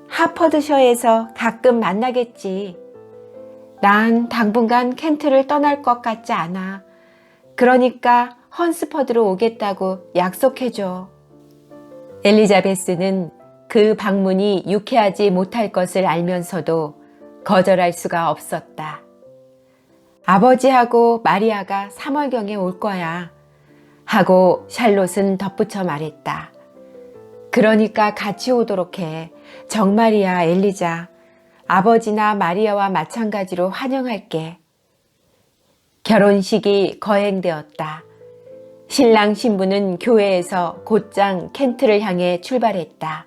S1: 하퍼드셔에서 가끔 만나겠지. 난 당분간 켄트를 떠날 것 같지 않아. 그러니까 헌스퍼드로 오겠다고 약속해줘. 엘리자베스는 그 방문이 유쾌하지 못할 것을 알면서도 거절할 수가 없었다. 아버지하고 마리아가 3월경에 올 거야 하고 샬롯은 덧붙여 말했다. 그러니까 같이 오도록 해. 정말이야, 엘리자. 아버지나 마리아와 마찬가지로 환영할게. 결혼식이 거행되었다. 신랑 신부는 교회에서 곧장 켄트를 향해 출발했다.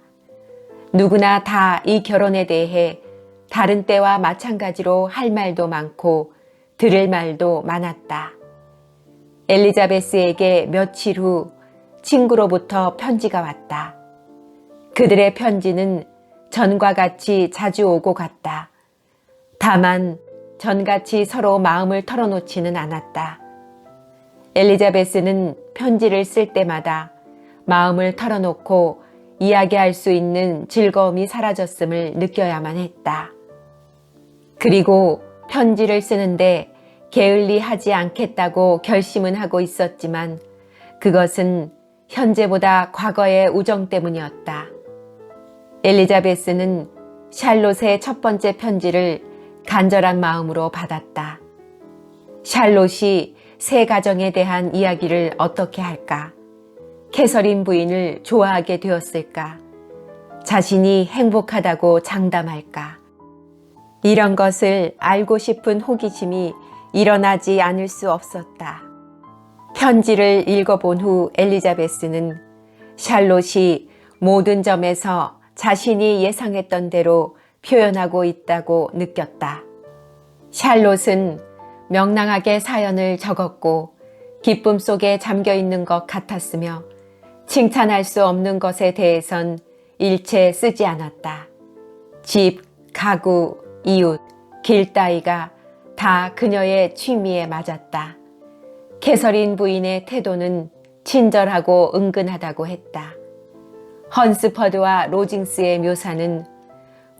S1: 누구나 다 이 결혼에 대해 다른 때와 마찬가지로 할 말도 많고 들을 말도 많았다. 엘리자베스에게 며칠 후 친구로부터 편지가 왔다. 그들의 편지는 전과 같이 자주 오고 갔다. 다만 전같이 서로 마음을 털어놓지는 않았다. 엘리자베스는 편지를 쓸 때마다 마음을 털어놓고 이야기할 수 있는 즐거움이 사라졌음을 느껴야만 했다. 그리고 편지를 쓰는데 게을리 하지 않겠다고 결심은 하고 있었지만 그것은 현재보다 과거의 우정 때문이었다. 엘리자베스는 샬롯의 첫 번째 편지를 간절한 마음으로 받았다. 샬롯이 새 가정에 대한 이야기를 어떻게 할까? 캐서린 부인을 좋아하게 되었을까? 자신이 행복하다고 장담할까? 이런 것을 알고 싶은 호기심이 일어나지 않을 수 없었다. 편지를 읽어본 후 엘리자베스는 샬롯이 모든 점에서 자신이 예상했던 대로 표현하고 있다고 느꼈다. 샬롯은 명랑하게 사연을 적었고 기쁨 속에 잠겨 있는 것 같았으며 칭찬할 수 없는 것에 대해선 일체 쓰지 않았다. 집, 가구, 이웃, 길 따위가 다 그녀의 취미에 맞았다. 캐서린 부인의 태도는 친절하고 은근하다고 했다. 헌스퍼드와 로징스의 묘사는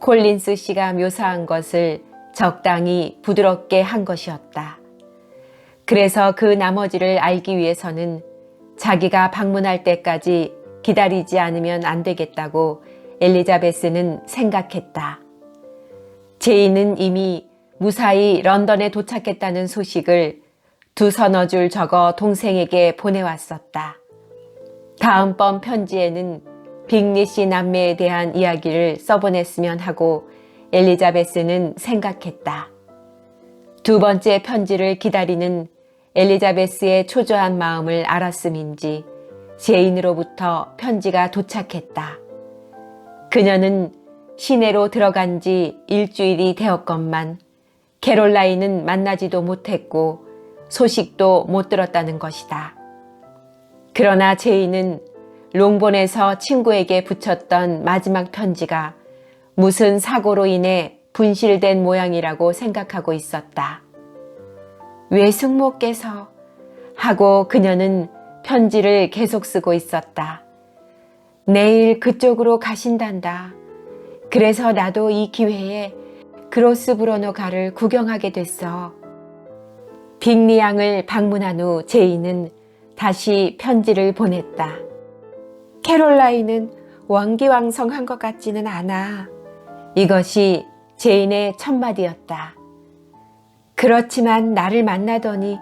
S1: 콜린스 씨가 묘사한 것을 적당히 부드럽게 한 것이었다. 그래서 그 나머지를 알기 위해서는 자기가 방문할 때까지 기다리지 않으면 안 되겠다고 엘리자베스는 생각했다. 제인은 이미 무사히 런던에 도착했다는 소식을 두서너 줄 적어 동생에게 보내왔었다. 다음번 편지에는 빅리 씨 남매에 대한 이야기를 써보냈으면 하고 엘리자베스는 생각했다. 두 번째 편지를 기다리는 엘리자베스의 초조한 마음을 알았음인지 제인으로부터 편지가 도착했다. 그녀는 시내로 들어간 지 일주일이 되었건만 캐롤라인은 만나지도 못했고 소식도 못 들었다는 것이다. 그러나 제인은 롱본에서 친구에게 붙였던 마지막 편지가 무슨 사고로 인해 분실된 모양이라고 생각하고 있었다. 외숙모께서 하고 그녀는 편지를 계속 쓰고 있었다. 내일 그쪽으로 가신단다. 그래서 나도 이 기회에 그로스브로노 가를 구경하게 됐어. 빅리 양을 방문한 후 제인은 다시 편지를 보냈다. 캐롤라인은 원기왕성한 것 같지는 않아. 이것이 제인의 첫마디였다. 그렇지만 나를 만나더니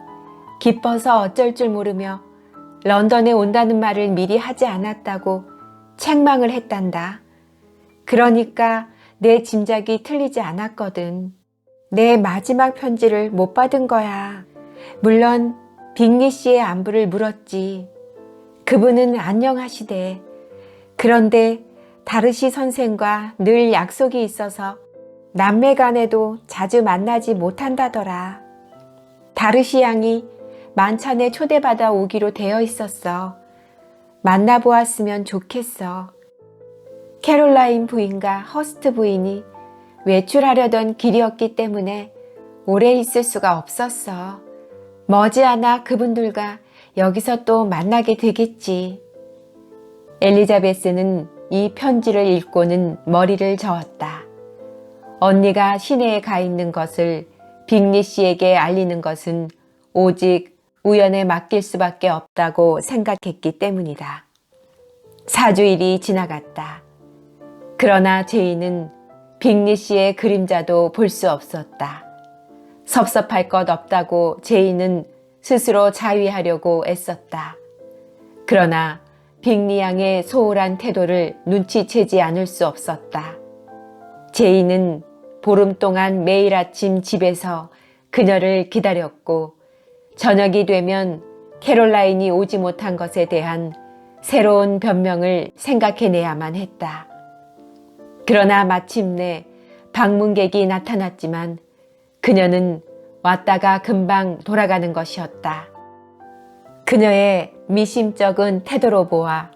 S1: 기뻐서 어쩔 줄 모르며 런던에 온다는 말을 미리 하지 않았다고 책망을 했단다. 그러니까 내 짐작이 틀리지 않았거든. 내 마지막 편지를 못 받은 거야. 물론 빅리 씨의 안부를 물었지. 그분은 안녕하시대. 그런데 다르시 선생과 늘 약속이 있어서 남매 간에도 자주 만나지 못한다더라. 다르시 양이 만찬에 초대받아 오기로 되어 있었어. 만나보았으면 좋겠어. 캐롤라인 부인과 허스트 부인이 외출하려던 길이었기 때문에 오래 있을 수가 없었어. 머지않아 그분들과 여기서 또 만나게 되겠지. 엘리자베스는 이 편지를 읽고는 머리를 저었다. 언니가 시내에 가 있는 것을 빅리 씨에게 알리는 것은 오직 우연에 맡길 수밖에 없다고 생각했기 때문이다. 4주일이 지나갔다. 그러나 제이는 빅리 씨의 그림자도 볼 수 없었다. 섭섭할 것 없다고 제이는 스스로 자위하려고 애썼다. 그러나 빅리 양의 소홀한 태도를 눈치채지 않을 수 없었다. 제이는 보름 동안 매일 아침 집에서 그녀를 기다렸고 저녁이 되면 캐롤라인이 오지 못한 것에 대한 새로운 변명을 생각해내야만 했다. 그러나 마침내 방문객이 나타났지만 그녀는 왔다가 금방 돌아가는 것이었다. 그녀의 미심쩍은 태도로 보아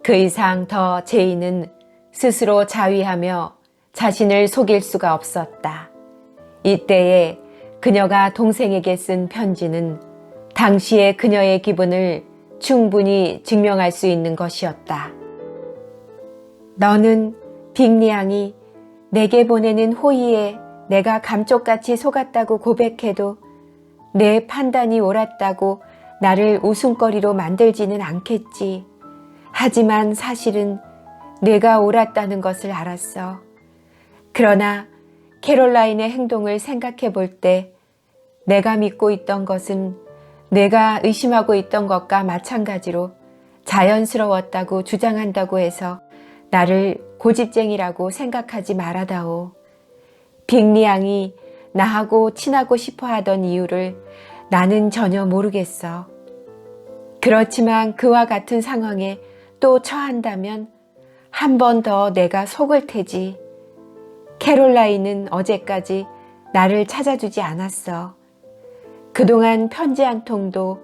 S1: 그 이상 더 제이는 스스로 자위하며 자신을 속일 수가 없었다. 이때에 그녀가 동생에게 쓴 편지는 당시의 그녀의 기분을 충분히 증명할 수 있는 것이었다. 너는 빅리 양이 내게 보내는 호의에 내가 감쪽같이 속았다고 고백해도 내 판단이 옳았다고 나를 웃음거리로 만들지는 않겠지. 하지만 사실은 내가 옳았다는 것을 알았어. 그러나 캐롤라인의 행동을 생각해 볼 때 내가 믿고 있던 것은 내가 의심하고 있던 것과 마찬가지로 자연스러웠다고 주장한다고 해서 나를 고집쟁이라고 생각하지 말아다오. 빅리 양이 나하고 친하고 싶어 하던 이유를 나는 전혀 모르겠어. 그렇지만 그와 같은 상황에 또 처한다면 한 번 더 내가 속을 테지. 캐롤라인은 어제까지 나를 찾아주지 않았어. 그동안 편지 한 통도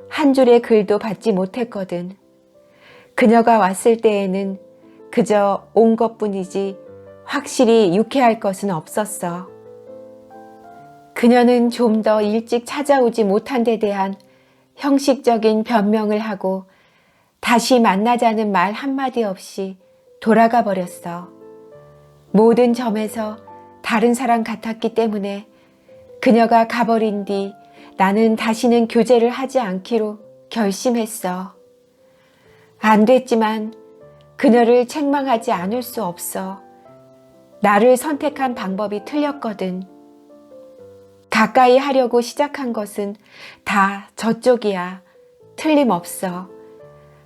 S1: 한 줄의 글도 받지 못했거든. 그녀가 왔을 때에는 그저 온 것뿐이지 확실히 유쾌할 것은 없었어. 그녀는 좀 더 일찍 찾아오지 못한 데 대한 형식적인 변명을 하고 다시 만나자는 말 한마디 없이 돌아가 버렸어. 모든 점에서 다른 사람 같았기 때문에 그녀가 가버린 뒤 나는 다시는 교제를 하지 않기로 결심했어. 안 됐지만 그녀를 책망하지 않을 수 없어. 나를 선택한 방법이 틀렸거든. 가까이 하려고 시작한 것은 다 저쪽이야. 틀림없어.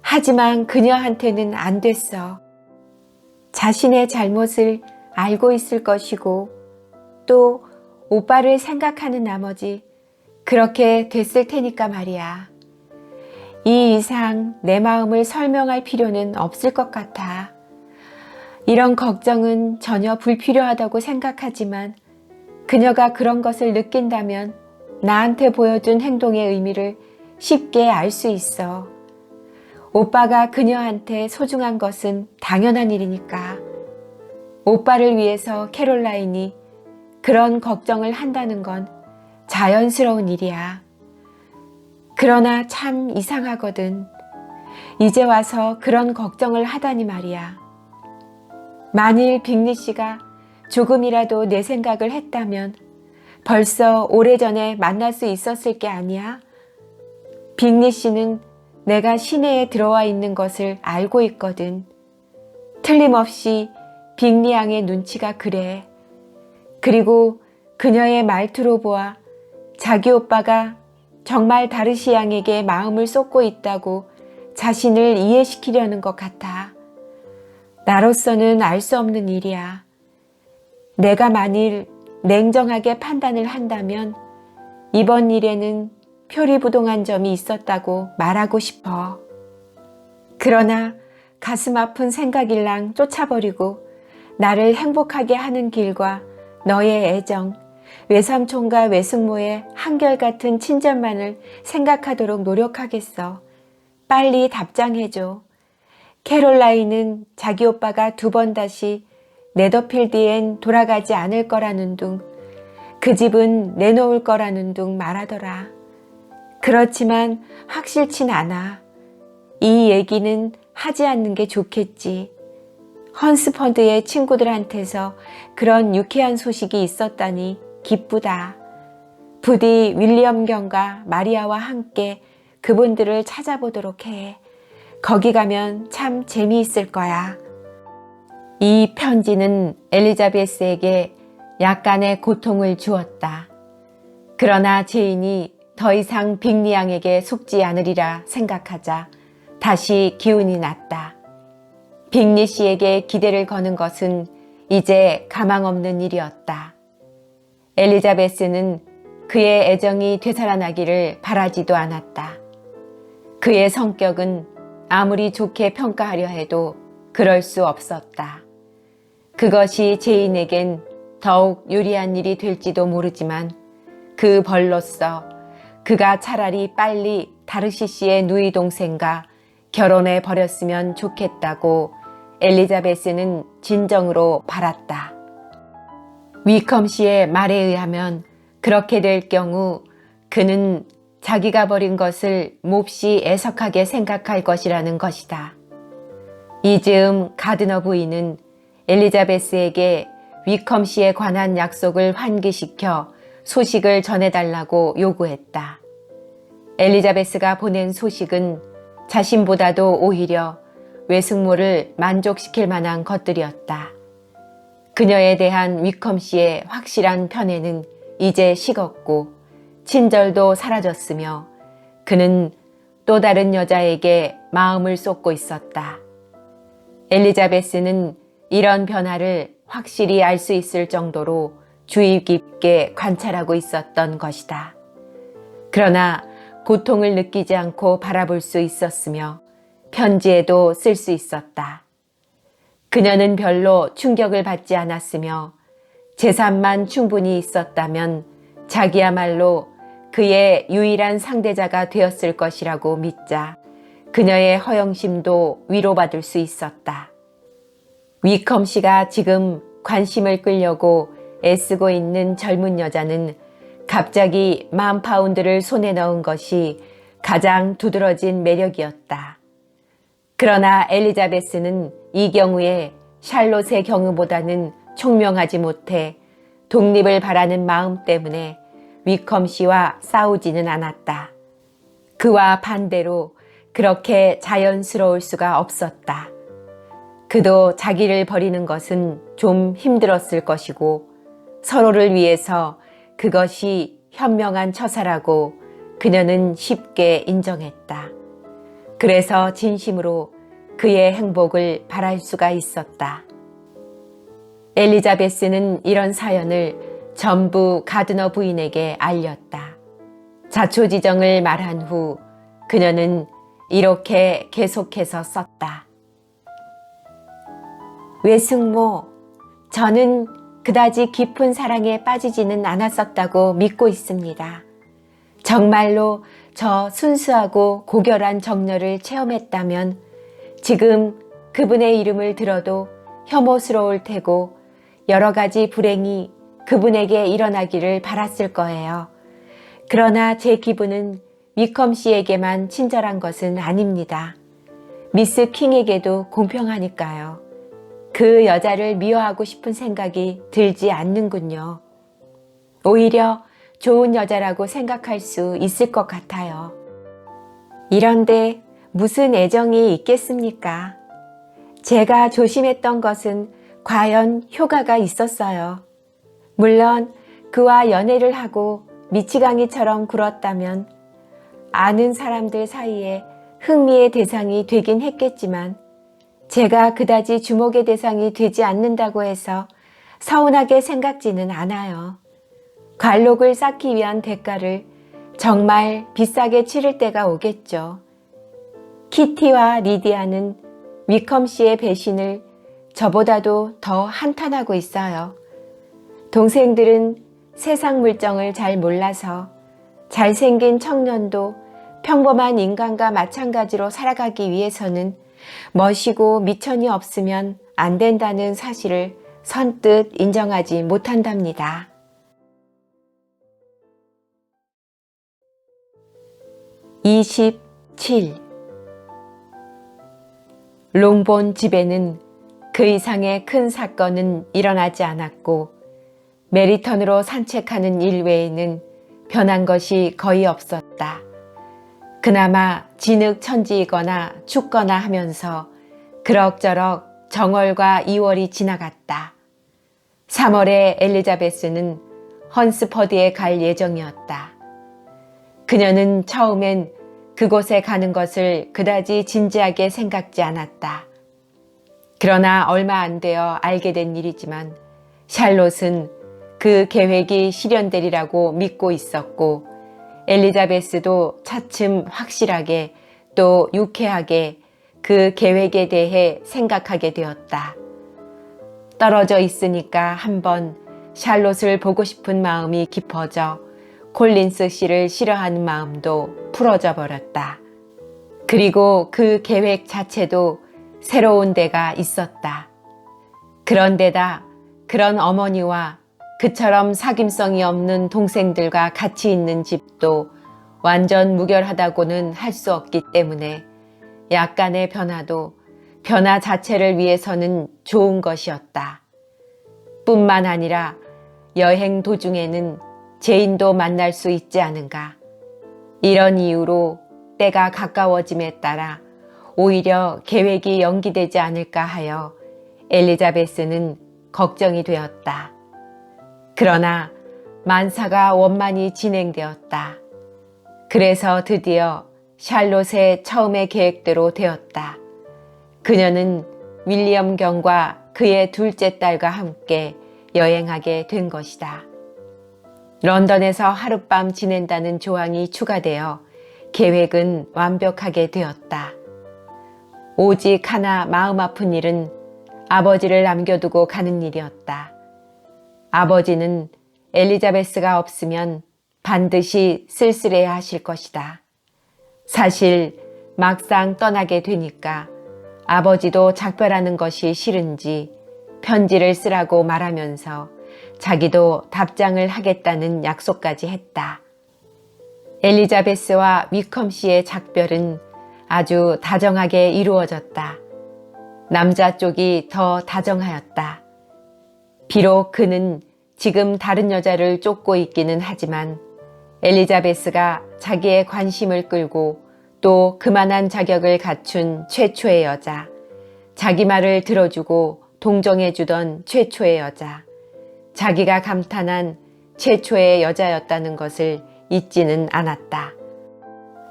S1: 하지만 그녀한테는 안 됐어. 자신의 잘못을 알고 있을 것이고 또 오빠를 생각하는 나머지 그렇게 됐을 테니까 말이야. 이 이상 내 마음을 설명할 필요는 없을 것 같아. 이런 걱정은 전혀 불필요하다고 생각하지만 그녀가 그런 것을 느낀다면 나한테 보여준 행동의 의미를 쉽게 알 수 있어. 오빠가 그녀한테 소중한 것은 당연한 일이니까. 오빠를 위해서 캐롤라인이 그런 걱정을 한다는 건 자연스러운 일이야. 그러나 참 이상하거든. 이제 와서 그런 걱정을 하다니 말이야. 만일 빅리 씨가 조금이라도 내 생각을 했다면 벌써 오래전에 만날 수 있었을 게 아니야? 빅리 씨는 내가 시내에 들어와 있는 것을 알고 있거든. 틀림없이 빅리 양의 눈치가 그래. 그리고 그녀의 말투로 보아 자기 오빠가 정말 다르시 양에게 마음을 쏟고 있다고 자신을 이해시키려는 것 같아. 나로서는 알 수 없는 일이야. 내가 만일 냉정하게 판단을 한다면 이번 일에는 표리부동한 점이 있었다고 말하고 싶어. 그러나 가슴 아픈 생각일랑 쫓아버리고 나를 행복하게 하는 길과 너의 애정, 외삼촌과 외숙모의 한결같은 친절만을 생각하도록 노력하겠어. 빨리 답장해줘. 캐롤라인은 자기 오빠가 2번 다시 네더필드엔 돌아가지 않을 거라는 둥, 그 집은 내놓을 거라는 둥 말하더라. 그렇지만 확실치 않아. 이 얘기는 하지 않는 게 좋겠지. 헌스펀드의 친구들한테서 그런 유쾌한 소식이 있었다니 기쁘다. 부디 윌리엄 경과 마리아와 함께 그분들을 찾아보도록 해. 거기 가면 참 재미있을 거야. 이 편지는 엘리자베스에게 약간의 고통을 주었다. 그러나 제인이 더 이상 빅리 양에게 속지 않으리라 생각하자 다시 기운이 났다. 빅리 씨에게 기대를 거는 것은 이제 가망 없는 일이었다. 엘리자베스는 그의 애정이 되살아나기를 바라지도 않았다. 그의 성격은 아무리 좋게 평가하려 해도 그럴 수 없었다. 그것이 제인에겐 더욱 유리한 일이 될지도 모르지만 그 벌로서 그가 차라리 빨리 다르시 씨의 누이 동생과 결혼해 버렸으면 좋겠다고 엘리자베스는 진정으로 바랐다. 위컴 씨의 말에 의하면 그렇게 될 경우 그는 자기가 버린 것을 몹시 애석하게 생각할 것이라는 것이다. 이즈음 가드너 부인은 엘리자베스에게 위컴 씨에 관한 약속을 환기시켜 소식을 전해달라고 요구했다. 엘리자베스가 보낸 소식은 자신보다도 오히려 외숙모를 만족시킬 만한 것들이었다. 그녀에 대한 위컴 씨의 확실한 편애는 이제 식었고 친절도 사라졌으며 그는 또 다른 여자에게 마음을 쏟고 있었다. 엘리자베스는 이런 변화를 확실히 알 수 있을 정도로 주의 깊게 관찰하고 있었던 것이다. 그러나 고통을 느끼지 않고 바라볼 수 있었으며 편지에도 쓸 수 있었다. 그녀는 별로 충격을 받지 않았으며 재산만 충분히 있었다면 자기야말로 그의 유일한 상대자가 되었을 것이라고 믿자 그녀의 허영심도 위로받을 수 있었다. 위컴 씨가 지금 관심을 끌려고 애쓰고 있는 젊은 여자는 갑자기 10,000파운드를 손에 넣은 것이 가장 두드러진 매력이었다. 그러나 엘리자베스는 이 경우에 샬롯의 경우보다는 총명하지 못해 독립을 바라는 마음 때문에 위컴 씨와 싸우지는 않았다. 그와 반대로 그렇게 자연스러울 수가 없었다. 그도 자기를 버리는 것은 좀 힘들었을 것이고 서로를 위해서 그것이 현명한 처사라고 그녀는 쉽게 인정했다. 그래서 진심으로 그의 행복을 바랄 수가 있었다. 엘리자베스는 이런 사연을 전부 가드너 부인에게 알렸다. 자초지정을 말한 후 그녀는 이렇게 계속해서 썼다. 외숙모, 저는 그다지 깊은 사랑에 빠지지는 않았었다고 믿고 있습니다. 정말로 저 순수하고 고결한 정열을 체험했다면 지금 그분의 이름을 들어도 혐오스러울 테고 여러 가지 불행이 그분에게 일어나기를 바랐을 거예요. 그러나 제 기분은 위컴 씨에게만 친절한 것은 아닙니다. 미스 킹에게도 공평하니까요. 그 여자를 미워하고 싶은 생각이 들지 않는군요. 오히려 좋은 여자라고 생각할 수 있을 것 같아요. 이런데 무슨 애정이 있겠습니까? 제가 조심했던 것은 과연 효과가 있었어요. 물론 그와 연애를 하고 미치광이처럼 굴었다면 아는 사람들 사이에 흥미의 대상이 되긴 했겠지만 제가 그다지 주목의 대상이 되지 않는다고 해서 서운하게 생각지는 않아요. 관록을 쌓기 위한 대가를 정말 비싸게 치를 때가 오겠죠. 키티와 리디아는 위컴 씨의 배신을 저보다도 더 한탄하고 있어요. 동생들은 세상 물정을 잘 몰라서 잘생긴 청년도 평범한 인간과 마찬가지로 살아가기 위해서는 멋이고 미천이 없으면 안 된다는 사실을 선뜻 인정하지 못한답니다. (27) 롱본 집에는 그 이상의 큰 사건은 일어나지 않았고 메리턴으로 산책하는 일 외에는 변한 것이 거의 없었다. 그나마 진흙천지이거나 춥거나 하면서 그럭저럭 정월과 2월이 지나갔다. 3월에 엘리자베스는 헌스퍼드에 갈 예정이었다. 그녀는 처음엔 그곳에 가는 것을 그다지 진지하게 생각지 않았다. 그러나 얼마 안 되어 알게 된 일이지만 샬롯은 그 계획이 실현되리라고 믿고 있었고 엘리자베스도 차츰 확실하게 또 유쾌하게 그 계획에 대해 생각하게 되었다. 떨어져 있으니까 한번 샬롯을 보고 싶은 마음이 깊어져 콜린스 씨를 싫어하는 마음도 풀어져 버렸다. 그리고 그 계획 자체도 새로운 데가 있었다. 그런데다 그런 어머니와 그처럼 사귐성이 없는 동생들과 같이 있는 집도 완전 무결하다고는 할 수 없기 때문에 약간의 변화도 변화 자체를 위해서는 좋은 것이었다. 뿐만 아니라 여행 도중에는 제인도 만날 수 있지 않은가. 이런 이유로 때가 가까워짐에 따라 오히려 계획이 연기되지 않을까 하여 엘리자베스는 걱정이 되었다. 그러나 만사가 원만히 진행되었다. 그래서 드디어 샬롯의 처음의 계획대로 되었다. 그녀는 윌리엄 경과 그의 둘째 딸과 함께 여행하게 된 것이다. 런던에서 하룻밤 지낸다는 조항이 추가되어 계획은 완벽하게 되었다. 오직 하나 마음 아픈 일은 아버지를 남겨두고 가는 일이었다. 아버지는 엘리자베스가 없으면 반드시 쓸쓸해야 하실 것이다. 사실 막상 떠나게 되니까 아버지도 작별하는 것이 싫은지 편지를 쓰라고 말하면서 자기도 답장을 하겠다는 약속까지 했다. 엘리자베스와 위컴 씨의 작별은 아주 다정하게 이루어졌다. 남자 쪽이 더 다정하였다. 비록 그는 지금 다른 여자를 쫓고 있기는 하지만 엘리자베스가 자기의 관심을 끌고 또 그만한 자격을 갖춘 최초의 여자, 자기 말을 들어주고 동정해주던 최초의 여자, 자기가 감탄한 최초의 여자였다는 것을 잊지는 않았다.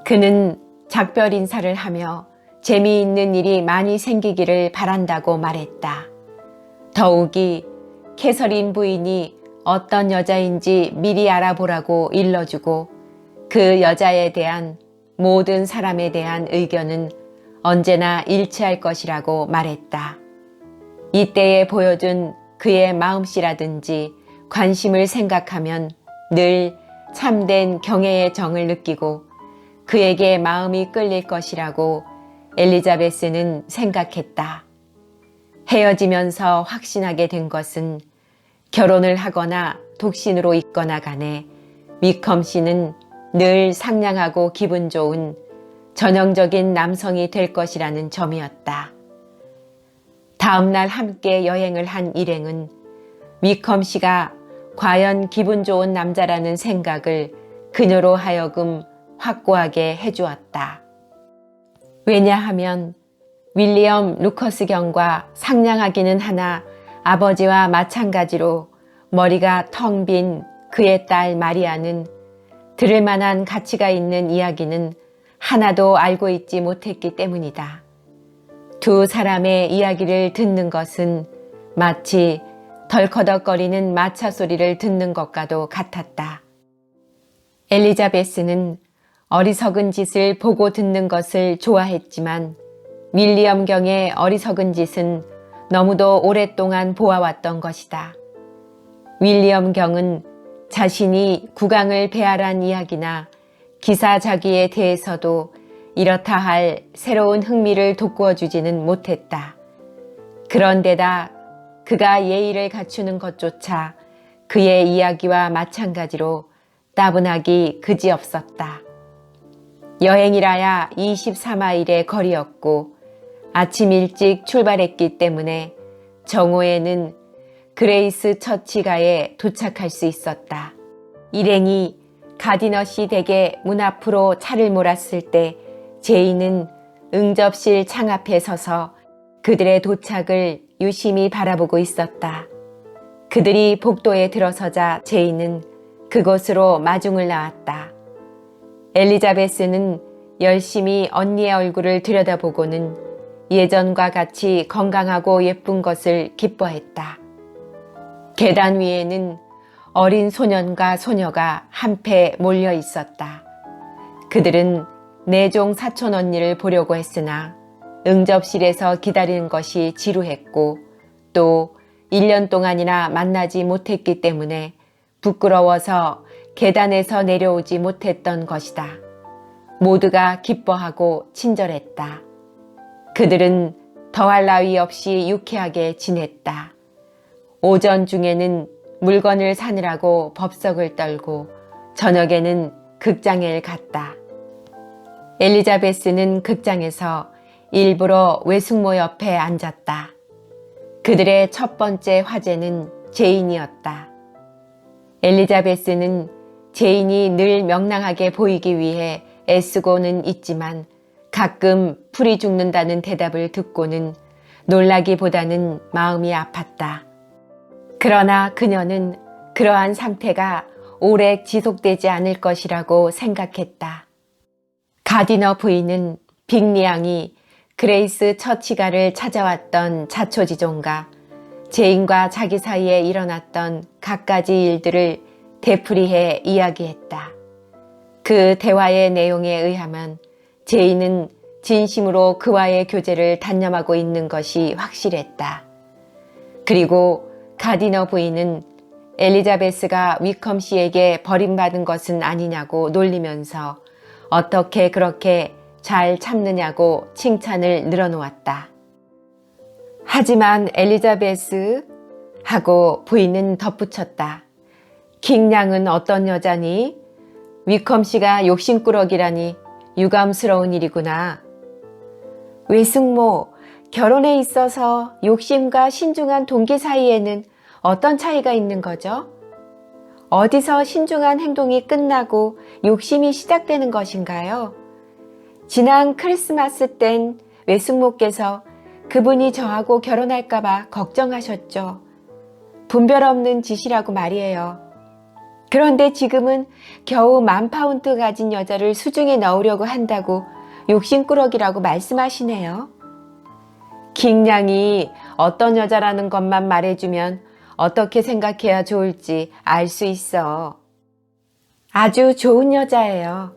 S1: 그는 작별 인사를 하며 재미있는 일이 많이 생기기를 바란다고 말했다. 더욱이 캐서린 부인이 어떤 여자인지 미리 알아보라고 일러주고 그 여자에 대한 모든 사람에 대한 의견은 언제나 일치할 것이라고 말했다. 이때에 보여준 그의 마음씨라든지 관심을 생각하면 늘 참된 경애의 정을 느끼고 그에게 마음이 끌릴 것이라고 엘리자베스는 생각했다. 헤어지면서 확신하게 된 것은 결혼을 하거나 독신으로 있거나 간에 위컴 씨는 늘 상냥하고 기분 좋은 전형적인 남성이 될 것이라는 점이었다. 다음 날 함께 여행을 한 일행은 위컴 씨가 과연 기분 좋은 남자라는 생각을 그녀로 하여금 확고하게 해주었다. 왜냐하면 윌리엄 루커스 경과 상냥하기는 하나 아버지와 마찬가지로 머리가 텅 빈 그의 딸 마리아는 들을 만한 가치가 있는 이야기는 하나도 알고 있지 못했기 때문이다. 두 사람의 이야기를 듣는 것은 마치 덜커덕거리는 마차 소리를 듣는 것과도 같았다. 엘리자베스는 어리석은 짓을 보고 듣는 것을 좋아했지만 윌리엄 경의 어리석은 짓은 너무도 오랫동안 보아왔던 것이다. 윌리엄 경은 자신이 국왕을 배알한 이야기나 기사자기에 대해서도 이렇다 할 새로운 흥미를 돋구어 주지는 못했다. 그런데다 그가 예의를 갖추는 것조차 그의 이야기와 마찬가지로 따분하기 그지없었다. 여행이라야 24마일의 거리였고 아침 일찍 출발했기 때문에 정오에는 그레이스 처치가에 도착할 수 있었다. 일행이 가디너씨 댁의 문 앞으로 차를 몰았을 때 제인은 응접실 창 앞에 서서 그들의 도착을 유심히 바라보고 있었다. 그들이 복도에 들어서자 제인은 그곳으로 마중을 나왔다. 엘리자베스는 열심히 언니의 얼굴을 들여다보고는 예전과 같이 건강하고 예쁜 것을 기뻐했다. 계단 위에는 어린 소년과 소녀가 한패 몰려 있었다. 그들은 내종 사촌 언니를 보려고 했으나 응접실에서 기다리는 것이 지루했고 또 1년 동안이나 만나지 못했기 때문에 부끄러워서 계단에서 내려오지 못했던 것이다. 모두가 기뻐하고 친절했다. 그들은 더할 나위 없이 유쾌하게 지냈다. 오전 중에는 물건을 사느라고 법석을 떨고 저녁에는 극장에 갔다. 엘리자베스는 극장에서 일부러 외숙모 옆에 앉았다. 그들의 첫 번째 화제는 제인이었다. 엘리자베스는 제인이 늘 명랑하게 보이기 위해 애쓰고는 있지만 가끔 풀이 죽는다는 대답을 듣고는 놀라기보다는 마음이 아팠다. 그러나 그녀는 그러한 상태가 오래 지속되지 않을 것이라고 생각했다. 가디너 부인은 빅리양이 그레이스 처치가를 찾아왔던 자초지종과 제인과 자기 사이에 일어났던 갖가지 일들을 되풀이해 이야기했다. 그 대화의 내용에 의하면 제인은 진심으로 그와의 교제를 단념하고 있는 것이 확실했다. 그리고 가디너 부인은 엘리자베스가 위컴 씨에게 버림받은 것은 아니냐고 놀리면서 어떻게 그렇게 잘 참느냐고 칭찬을 늘어놓았다. 하지만 엘리자베스 하고 부인은 덧붙였다. 킹양은 어떤 여자니? 위컴 씨가 욕심꾸러기라니 유감스러운 일이구나. 외숙모, 결혼에 있어서 욕심과 신중한 동기 사이에는 어떤 차이가 있는 거죠? 어디서 신중한 행동이 끝나고 욕심이 시작되는 것인가요? 지난 크리스마스 땐 외숙모께서 그분이 저하고 결혼할까봐 걱정하셨죠. 분별 없는 짓이라고 말이에요. 그런데 지금은 겨우 10,000파운드 가진 여자를 수중에 넣으려고 한다고 욕심꾸러기라고 말씀하시네요. 킹양이 어떤 여자라는 것만 말해주면 어떻게 생각해야 좋을지 알 수 있어. 아주 좋은 여자예요.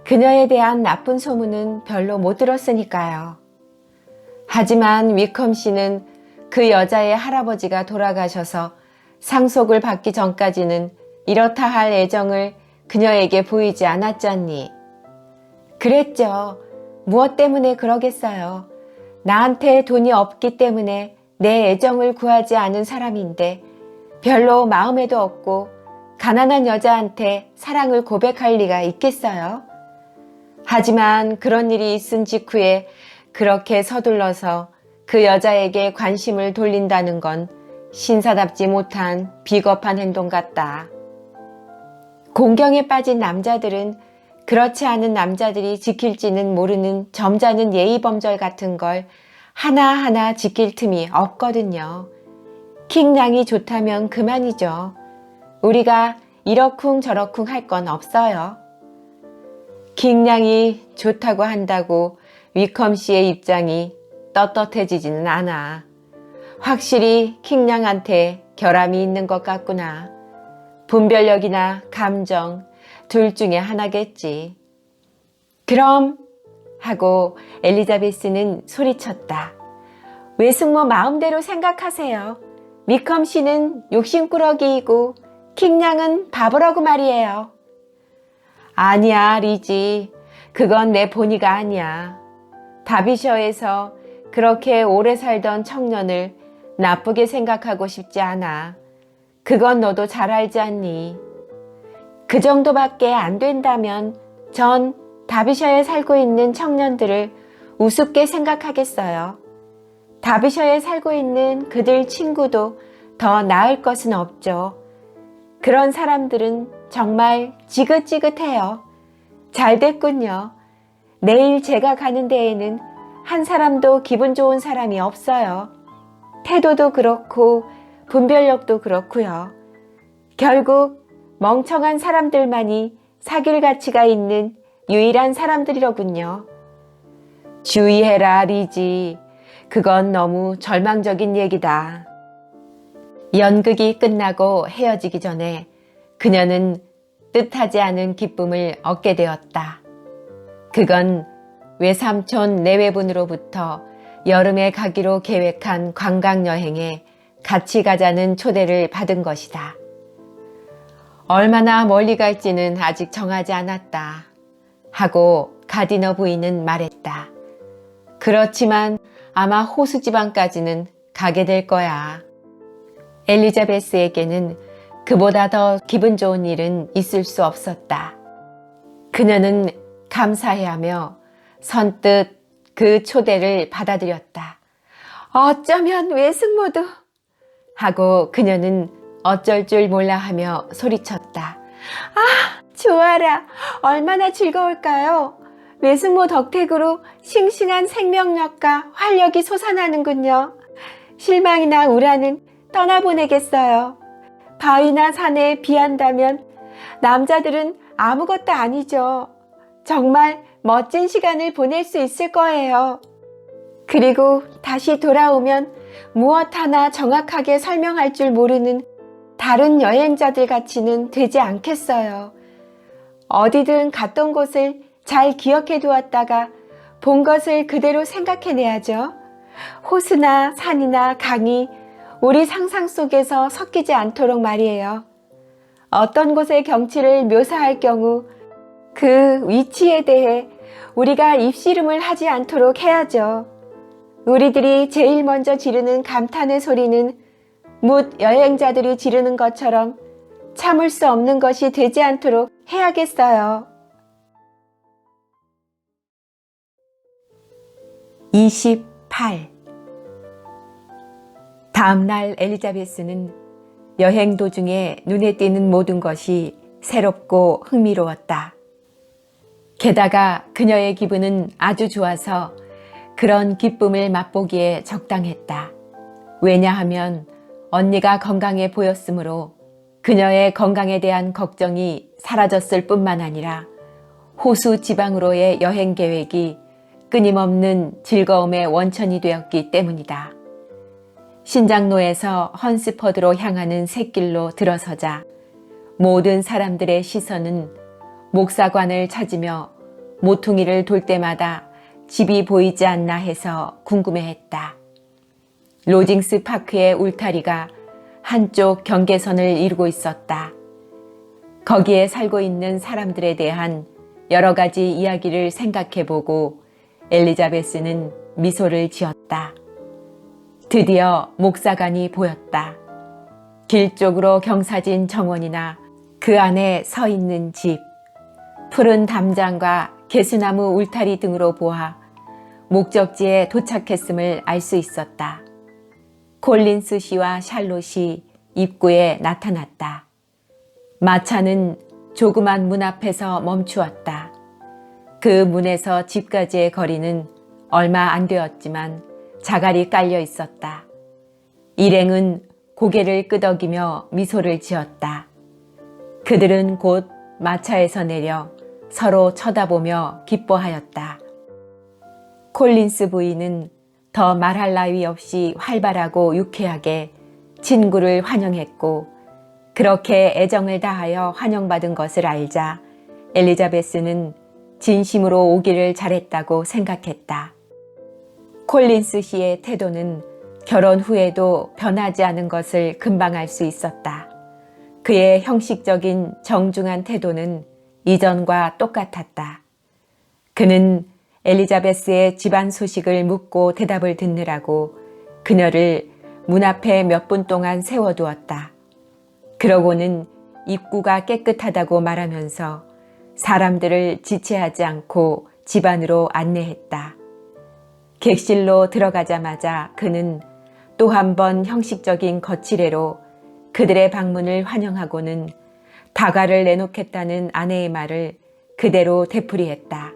S1: 그녀에 대한 나쁜 소문은 별로 못 들었으니까요. 하지만 위컴 씨는 그 여자의 할아버지가 돌아가셔서 상속을 받기 전까지는 이렇다 할 애정을 그녀에게 보이지 않았잖니. 그랬죠. 무엇 때문에 그러겠어요. 나한테 돈이 없기 때문에 내 애정을 구하지 않은 사람인데 별로 마음에도 없고 가난한 여자한테 사랑을 고백할 리가 있겠어요? 하지만 그런 일이 있은 직후에 그렇게 서둘러서 그 여자에게 관심을 돌린다는 건 신사답지 못한 비겁한 행동 같다. 공경에 빠진 남자들은 그렇지 않은 남자들이 지킬지는 모르는 점잖은 예의범절 같은 걸 하나하나 지킬 틈이 없거든요. 킹양이 좋다면 그만이죠. 우리가 이러쿵 저러쿵 할 건 없어요. 킹양이 좋다고 한다고 위컴 씨의 입장이 떳떳해지지는 않아. 확실히 킹양한테 결함이 있는 것 같구나. 분별력이나 감정 둘 중에 하나겠지. 그럼 하고 엘리자베스는 소리쳤다. 외숙모 마음대로 생각하세요. 위컴 씨는 욕심꾸러기이고 킹양은 바보라고 말이에요. 아니야, 리지. 그건 내 본의가 아니야. 다비셔에서 그렇게 오래 살던 청년을 나쁘게 생각하고 싶지 않아. 그건 너도 잘 알지 않니? 그 정도밖에 안 된다면 전 다비셔에 살고 있는 청년들을 우습게 생각하겠어요. 다비셔에 살고 있는 그들 친구도 더 나을 것은 없죠. 그런 사람들은 정말 지긋지긋해요. 잘 됐군요. 내일 제가 가는 데에는 한 사람도 기분 좋은 사람이 없어요. 태도도 그렇고 분별력도 그렇고요. 결국 멍청한 사람들만이 사귈 가치가 있는 유일한 사람들이로군요. 주의해라, 리지. 그건 너무 절망적인 얘기다. 연극이 끝나고 헤어지기 전에 그녀는 뜻하지 않은 기쁨을 얻게 되었다. 그건 외삼촌 내외분으로부터 여름에 가기로 계획한 관광여행에 같이 가자는 초대를 받은 것이다. 얼마나 멀리 갈지는 아직 정하지 않았다 하고 가디너 부인은 말했다. 그렇지만 아마 호수 지방까지는 가게 될 거야. 엘리자베스에게는 그보다 더 기분 좋은 일은 있을 수 없었다. 그녀는 감사해하며 선뜻 그 초대를 받아들였다. 어쩌면 외숙모도 하고 그녀는 어쩔 줄 몰라 하며 소리쳤다. 아, 좋아라. 얼마나 즐거울까요? 외숙모 덕택으로 싱싱한 생명력과 활력이 솟아나는군요. 실망이나 우라는 떠나보내겠어요. 바위나 산에 비한다면 남자들은 아무것도 아니죠. 정말 멋진 시간을 보낼 수 있을 거예요. 그리고 다시 돌아오면 무엇 하나 정확하게 설명할 줄 모르는 다른 여행자들 같이는 되지 않겠어요. 어디든 갔던 곳을 잘 기억해 두었다가 본 것을 그대로 생각해내야죠. 호수나 산이나 강이 우리 상상 속에서 섞이지 않도록 말이에요. 어떤 곳의 경치를 묘사할 경우 그 위치에 대해 우리가 입씨름을 하지 않도록 해야죠. 우리들이 제일 먼저 지르는 감탄의 소리는 묻 여행자들이 지르는 것처럼 참을 수 없는 것이 되지 않도록 해야겠어요. 28. 다음날 엘리자베스는 여행 도중에 눈에 띄는 모든 것이 새롭고 흥미로웠다. 게다가 그녀의 기분은 아주 좋아서 그런 기쁨을 맛보기에 적당했다. 왜냐하면 언니가 건강해 보였으므로 그녀의 건강에 대한 걱정이 사라졌을 뿐만 아니라 호수 지방으로의 여행 계획이 끊임없는 즐거움의 원천이 되었기 때문이다. 신장로에서 헌스퍼드로 향하는 샛길로 들어서자 모든 사람들의 시선은 목사관을 찾으며 모퉁이를 돌 때마다 집이 보이지 않나 해서 궁금해했다. 로징스 파크의 울타리가 한쪽 경계선을 이루고 있었다. 거기에 살고 있는 사람들에 대한 여러 가지 이야기를 생각해보고 엘리자베스는 미소를 지었다. 드디어 목사관이 보였다. 길 쪽으로 경사진 정원이나 그 안에 서 있는 집, 푸른 담장과 개수나무 울타리 등으로 보아 목적지에 도착했음을 알 수 있었다. 콜린스 씨와 샬롯이 입구에 나타났다. 마차는 조그만 문 앞에서 멈추었다. 그 문에서 집까지의 거리는 얼마 안 되었지만 자갈이 깔려 있었다. 일행은 고개를 끄덕이며 미소를 지었다. 그들은 곧 마차에서 내려 서로 쳐다보며 기뻐하였다. 콜린스 부인은 더 말할 나위 없이 활발하고 유쾌하게 친구를 환영했고 그렇게 애정을 다하여 환영받은 것을 알자 엘리자베스는 진심으로 오기를 잘했다고 생각했다. 콜린스 씨의 태도는 결혼 후에도 변하지 않은 것을 금방 알 수 있었다. 그의 형식적인 정중한 태도는 이전과 똑같았다. 그는 엘리자베스의 집안 소식을 묻고 대답을 듣느라고 그녀를 문 앞에 몇 분 동안 세워두었다. 그러고는 입구가 깨끗하다고 말하면서 사람들을 지체하지 않고 집 안으로 안내했다. 객실로 들어가자마자 그는 또 한 번 형식적인 거칠애로 그들의 방문을 환영하고는 다가를 내놓겠다는 아내의 말을 그대로 되풀이했다.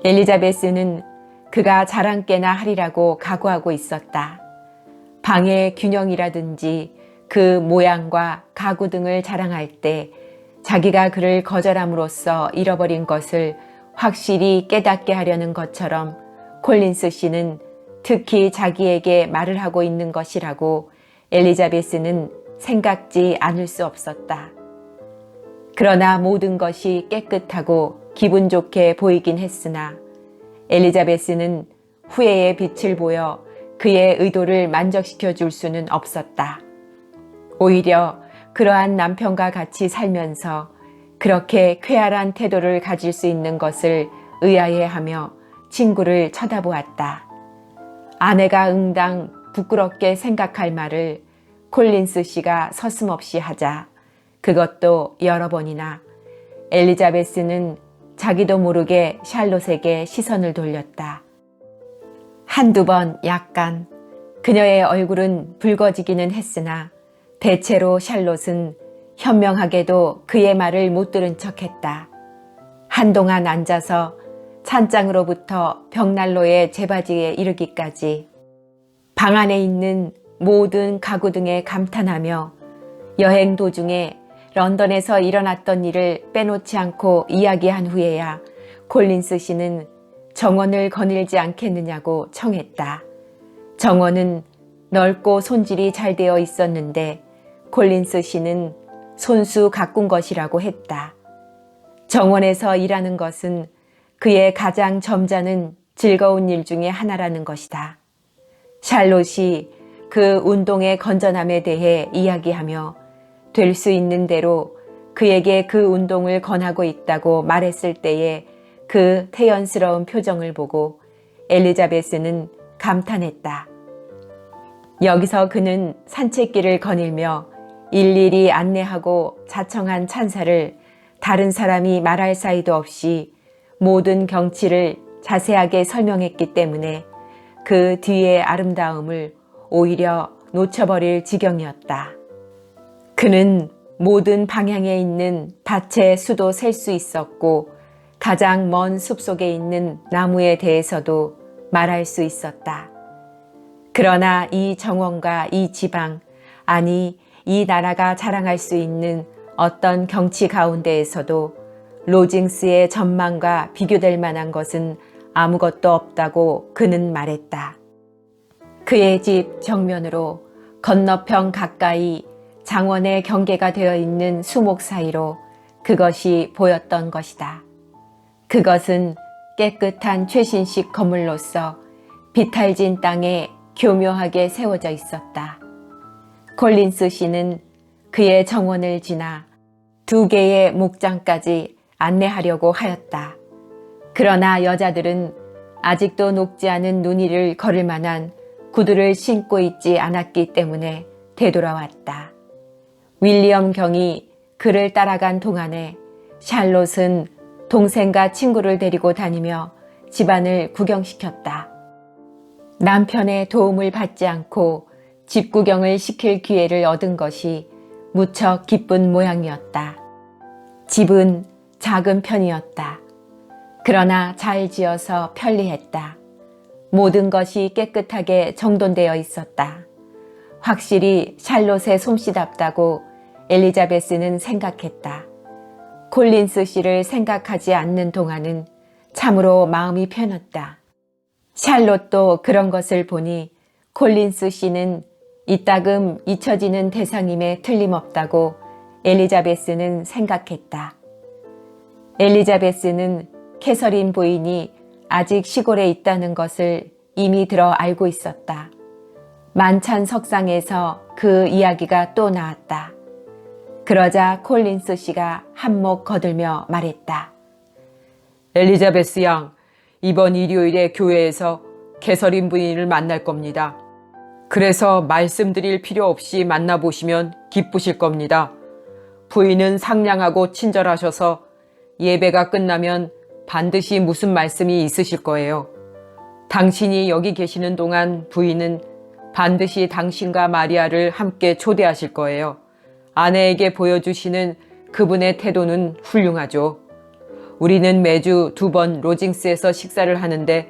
S1: 엘리자베스는 그가 자랑깨나 하리라고 각오하고 있었다. 방의 균형이라든지 그 모양과 가구 등을 자랑할 때 자기가 그를 거절함으로써 잃어버린 것을 확실히 깨닫게 하려는 것처럼 콜린스 씨는 특히 자기에게 말을 하고 있는 것이라고 엘리자베스는 생각지 않을 수 없었다. 그러나 모든 것이 깨끗하고 기분 좋게 보이긴 했으나 엘리자베스는 후회의 빛을 보여 그의 의도를 만족시켜 줄 수는 없었다. 오히려 그러한 남편과 같이 살면서 그렇게 쾌활한 태도를 가질 수 있는 것을 의아해하며 친구를 쳐다보았다. 아내가 응당 부끄럽게 생각할 말을 콜린스 씨가 서슴없이 하자 그것도 여러 번이나 엘리자베스는 자기도 모르게 샬롯에게 시선을 돌렸다. 한두 번 약간 그녀의 얼굴은 붉어지기는 했으나 대체로 샬롯은 현명하게도 그의 말을 못 들은 척했다. 한동안 앉아서 찬장으로부터 벽난로의 제바지에 이르기까지 방 안에 있는 모든 가구 등에 감탄하며 여행 도중에 런던에서 일어났던 일을 빼놓지 않고 이야기한 후에야 콜린스 씨는 정원을 거닐지 않겠느냐고 청했다. 정원은 넓고 손질이 잘 되어 있었는데 콜린스 씨는 손수 가꾼 것이라고 했다. 정원에서 일하는 것은 그의 가장 점잖은 즐거운 일 중에 하나라는 것이다. 샬롯이 그 운동의 건전함에 대해 이야기하며 될 수 있는 대로 그에게 그 운동을 권하고 있다고 말했을 때의 그 태연스러운 표정을 보고 엘리자베스는 감탄했다. 여기서 그는 산책길을 거닐며 일일이 안내하고 자청한 찬사를 다른 사람이 말할 사이도 없이 모든 경치를 자세하게 설명했기 때문에 그 뒤의 아름다움을 오히려 놓쳐버릴 지경이었다. 그는 모든 방향에 있는 밭의 수도 셀 수 있었고 가장 먼 숲속에 있는 나무에 대해서도 말할 수 있었다. 그러나 이 정원과 이 지방, 아니 이 나라가 자랑할 수 있는 어떤 경치 가운데에서도 로징스의 전망과 비교될 만한 것은 아무것도 없다고 그는 말했다. 그의 집 정면으로 건너편 가까이 장원의 경계가 되어 있는 수목 사이로 그것이 보였던 것이다. 그것은 깨끗한 최신식 건물로서 비탈진 땅에 교묘하게 세워져 있었다. 콜린스 씨는 그의 정원을 지나 2개의 목장까지 안내하려고 하였다. 그러나 여자들은 아직도 녹지 않은 눈 위를 걸을 만한 구두를 신고 있지 않았기 때문에 되돌아왔다. 윌리엄 경이 그를 따라간 동안에 샬롯은 동생과 친구를 데리고 다니며 집안을 구경시켰다. 남편의 도움을 받지 않고 집 구경을 시킬 기회를 얻은 것이 무척 기쁜 모양이었다. 집은 작은 편이었다. 그러나 잘 지어서 편리했다. 모든 것이 깨끗하게 정돈되어 있었다. 확실히 샬롯의 솜씨답다고 엘리자베스는 생각했다. 콜린스 씨를 생각하지 않는 동안은 참으로 마음이 편했다. 샬롯도 그런 것을 보니 콜린스 씨는 이따금 잊혀지는 대상임에 틀림없다고 엘리자베스는 생각했다. 엘리자베스는 캐서린 부인이 아직 시골에 있다는 것을 이미 들어 알고 있었다. 만찬 석상에서 그 이야기가 또 나왔다. 그러자 콜린스 씨가 한몫 거들며 말했다.
S2: 엘리자베스 양, 이번 일요일에 교회에서 캐서린 부인을 만날 겁니다. 그래서 말씀드릴 필요 없이 만나보시면 기쁘실 겁니다. 부인은 상냥하고 친절하셔서 예배가 끝나면 반드시 무슨 말씀이 있으실 거예요. 당신이 여기 계시는 동안 부인은 반드시 당신과 마리아를 함께 초대하실 거예요. 아내에게 보여주시는 그분의 태도는 훌륭하죠. 우리는 매주 2번 로징스에서 식사를 하는데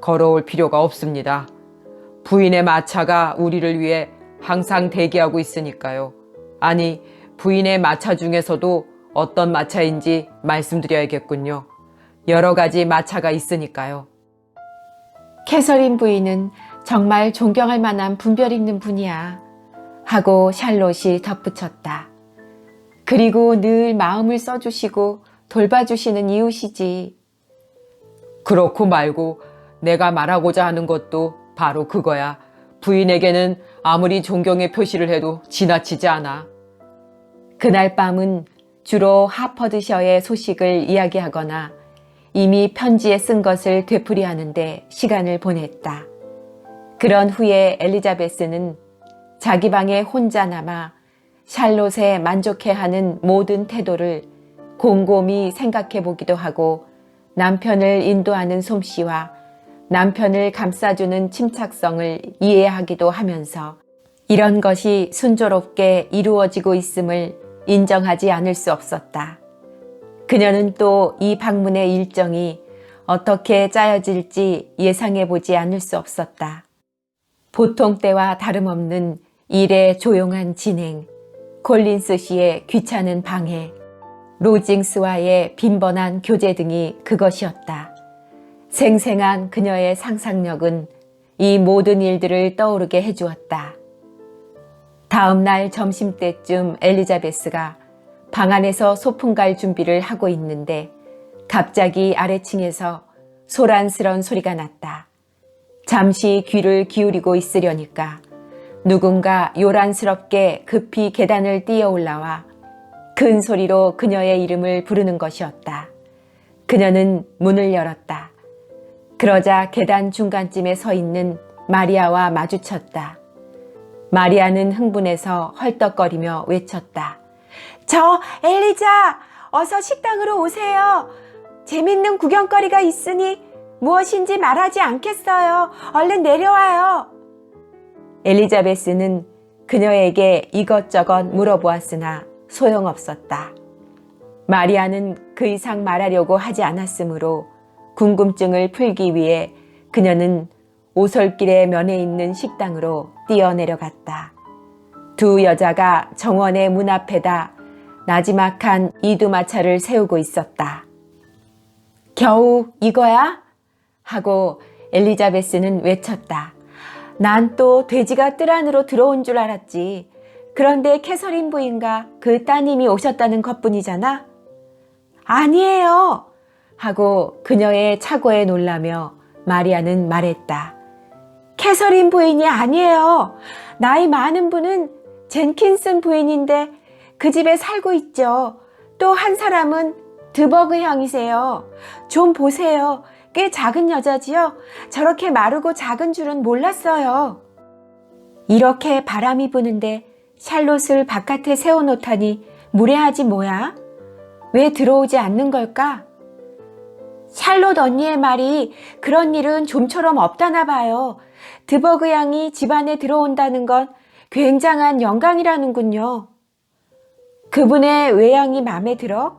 S2: 걸어올 필요가 없습니다. 부인의 마차가 우리를 위해 항상 대기하고 있으니까요. 아니, 부인의 마차 중에서도 어떤 마차인지 말씀드려야겠군요. 여러 가지 마차가 있으니까요.
S1: 캐서린 부인은 정말 존경할 만한 분별 있는 분이야. 하고 샬롯이 덧붙였다. 그리고 늘 마음을 써주시고 돌봐주시는 이웃이지.
S2: 그렇고 말고 내가 말하고자 하는 것도 바로 그거야. 부인에게는 아무리 존경의 표시를 해도 지나치지 않아.
S1: 그날 밤은 주로 하퍼드셔의 소식을 이야기하거나 이미 편지에 쓴 것을 되풀이하는데 시간을 보냈다. 그런 후에 엘리자베스는 자기 방에 혼자 남아 샬롯에 만족해하는 모든 태도를 곰곰이 생각해 보기도 하고 남편을 인도하는 솜씨와 남편을 감싸주는 침착성을 이해하기도 하면서 이런 것이 순조롭게 이루어지고 있음을 인정하지 않을 수 없었다. 그녀는 또 이 방문의 일정이 어떻게 짜여질지 예상해 보지 않을 수 없었다. 보통 때와 다름없는 일의 조용한 진행, 콜린스 씨의 귀찮은 방해, 로징스와의 빈번한 교제 등이 그것이었다. 생생한 그녀의 상상력은 이 모든 일들을 떠오르게 해주었다. 다음 날 점심때쯤 엘리자베스가 방 안에서 소풍 갈 준비를 하고 있는데 갑자기 아래층에서 소란스런 소리가 났다. 잠시 귀를 기울이고 있으려니까 누군가 요란스럽게 급히 계단을 뛰어 올라와 큰 소리로 그녀의 이름을 부르는 것이었다. 그녀는 문을 열었다. 그러자 계단 중간쯤에 서 있는 마리아와 마주쳤다. 마리아는 흥분해서 헐떡거리며 외쳤다. 저 엘리자, 어서 식당으로 오세요. 재밌는 구경거리가 있으니 무엇인지 말하지 않겠어요. 얼른 내려와요. 엘리자베스는 그녀에게 이것저것 물어보았으나 소용없었다. 마리아는 그 이상 말하려고 하지 않았으므로 궁금증을 풀기 위해 그녀는 오솔길의 면에 있는 식당으로 뛰어내려갔다. 두 여자가 정원의 문 앞에다 나지막한 이두마차를 세우고 있었다. 겨우 이거야? 하고 엘리자베스는 외쳤다. 난 또 돼지가 뜰 안으로 들어온 줄 알았지. 그런데 캐서린 부인과 그 따님이 오셨다는 것뿐이잖아? 아니에요. 하고 그녀의 착오에 놀라며 마리아는 말했다. 캐서린 부인이 아니에요. 나이 많은 분은 젠킨슨 부인인데 그 집에 살고 있죠. 또 한 사람은 드버그 형이세요. 좀 보세요. 꽤 작은 여자지요. 저렇게 마르고 작은 줄은 몰랐어요. 이렇게 바람이 부는데 샬롯을 바깥에 세워놓다니 무례하지 뭐야? 왜 들어오지 않는 걸까? 샬롯 언니의 말이 그런 일은 좀처럼 없다나 봐요. 드버그 양이 집안에 들어온다는 건 굉장한 영광이라는군요. 그분의 외양이 마음에 들어?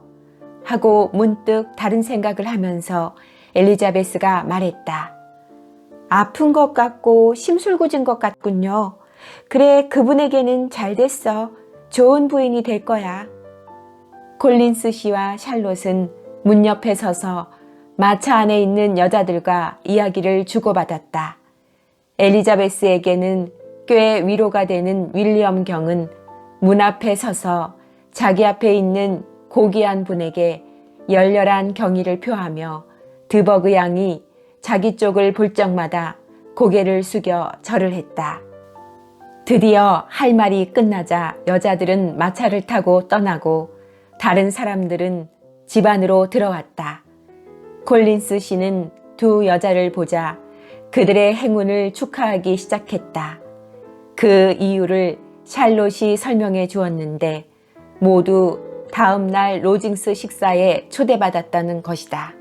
S1: 하고 문득 다른 생각을 하면서 엘리자베스가 말했다. 아픈 것 같고 심술궂은 것 같군요. 그래, 그분에게는 잘 됐어. 좋은 부인이 될 거야. 콜린스 씨와 샬롯은 문 옆에 서서 마차 안에 있는 여자들과 이야기를 주고받았다. 엘리자베스에게는 꽤 위로가 되는 윌리엄 경은 문 앞에 서서 자기 앞에 있는 고귀한 분에게 열렬한 경의를 표하며 드버그 양이 자기 쪽을 볼 적마다 고개를 숙여 절을 했다. 드디어 할 말이 끝나자 여자들은 마차를 타고 떠나고 다른 사람들은 집 안으로 들어왔다. 콜린스 씨는 두 여자를 보자 그들의 행운을 축하하기 시작했다. 그 이유를 샬롯이 설명해 주었는데 모두 다음 날 로징스 식사에 초대받았다는 것이다.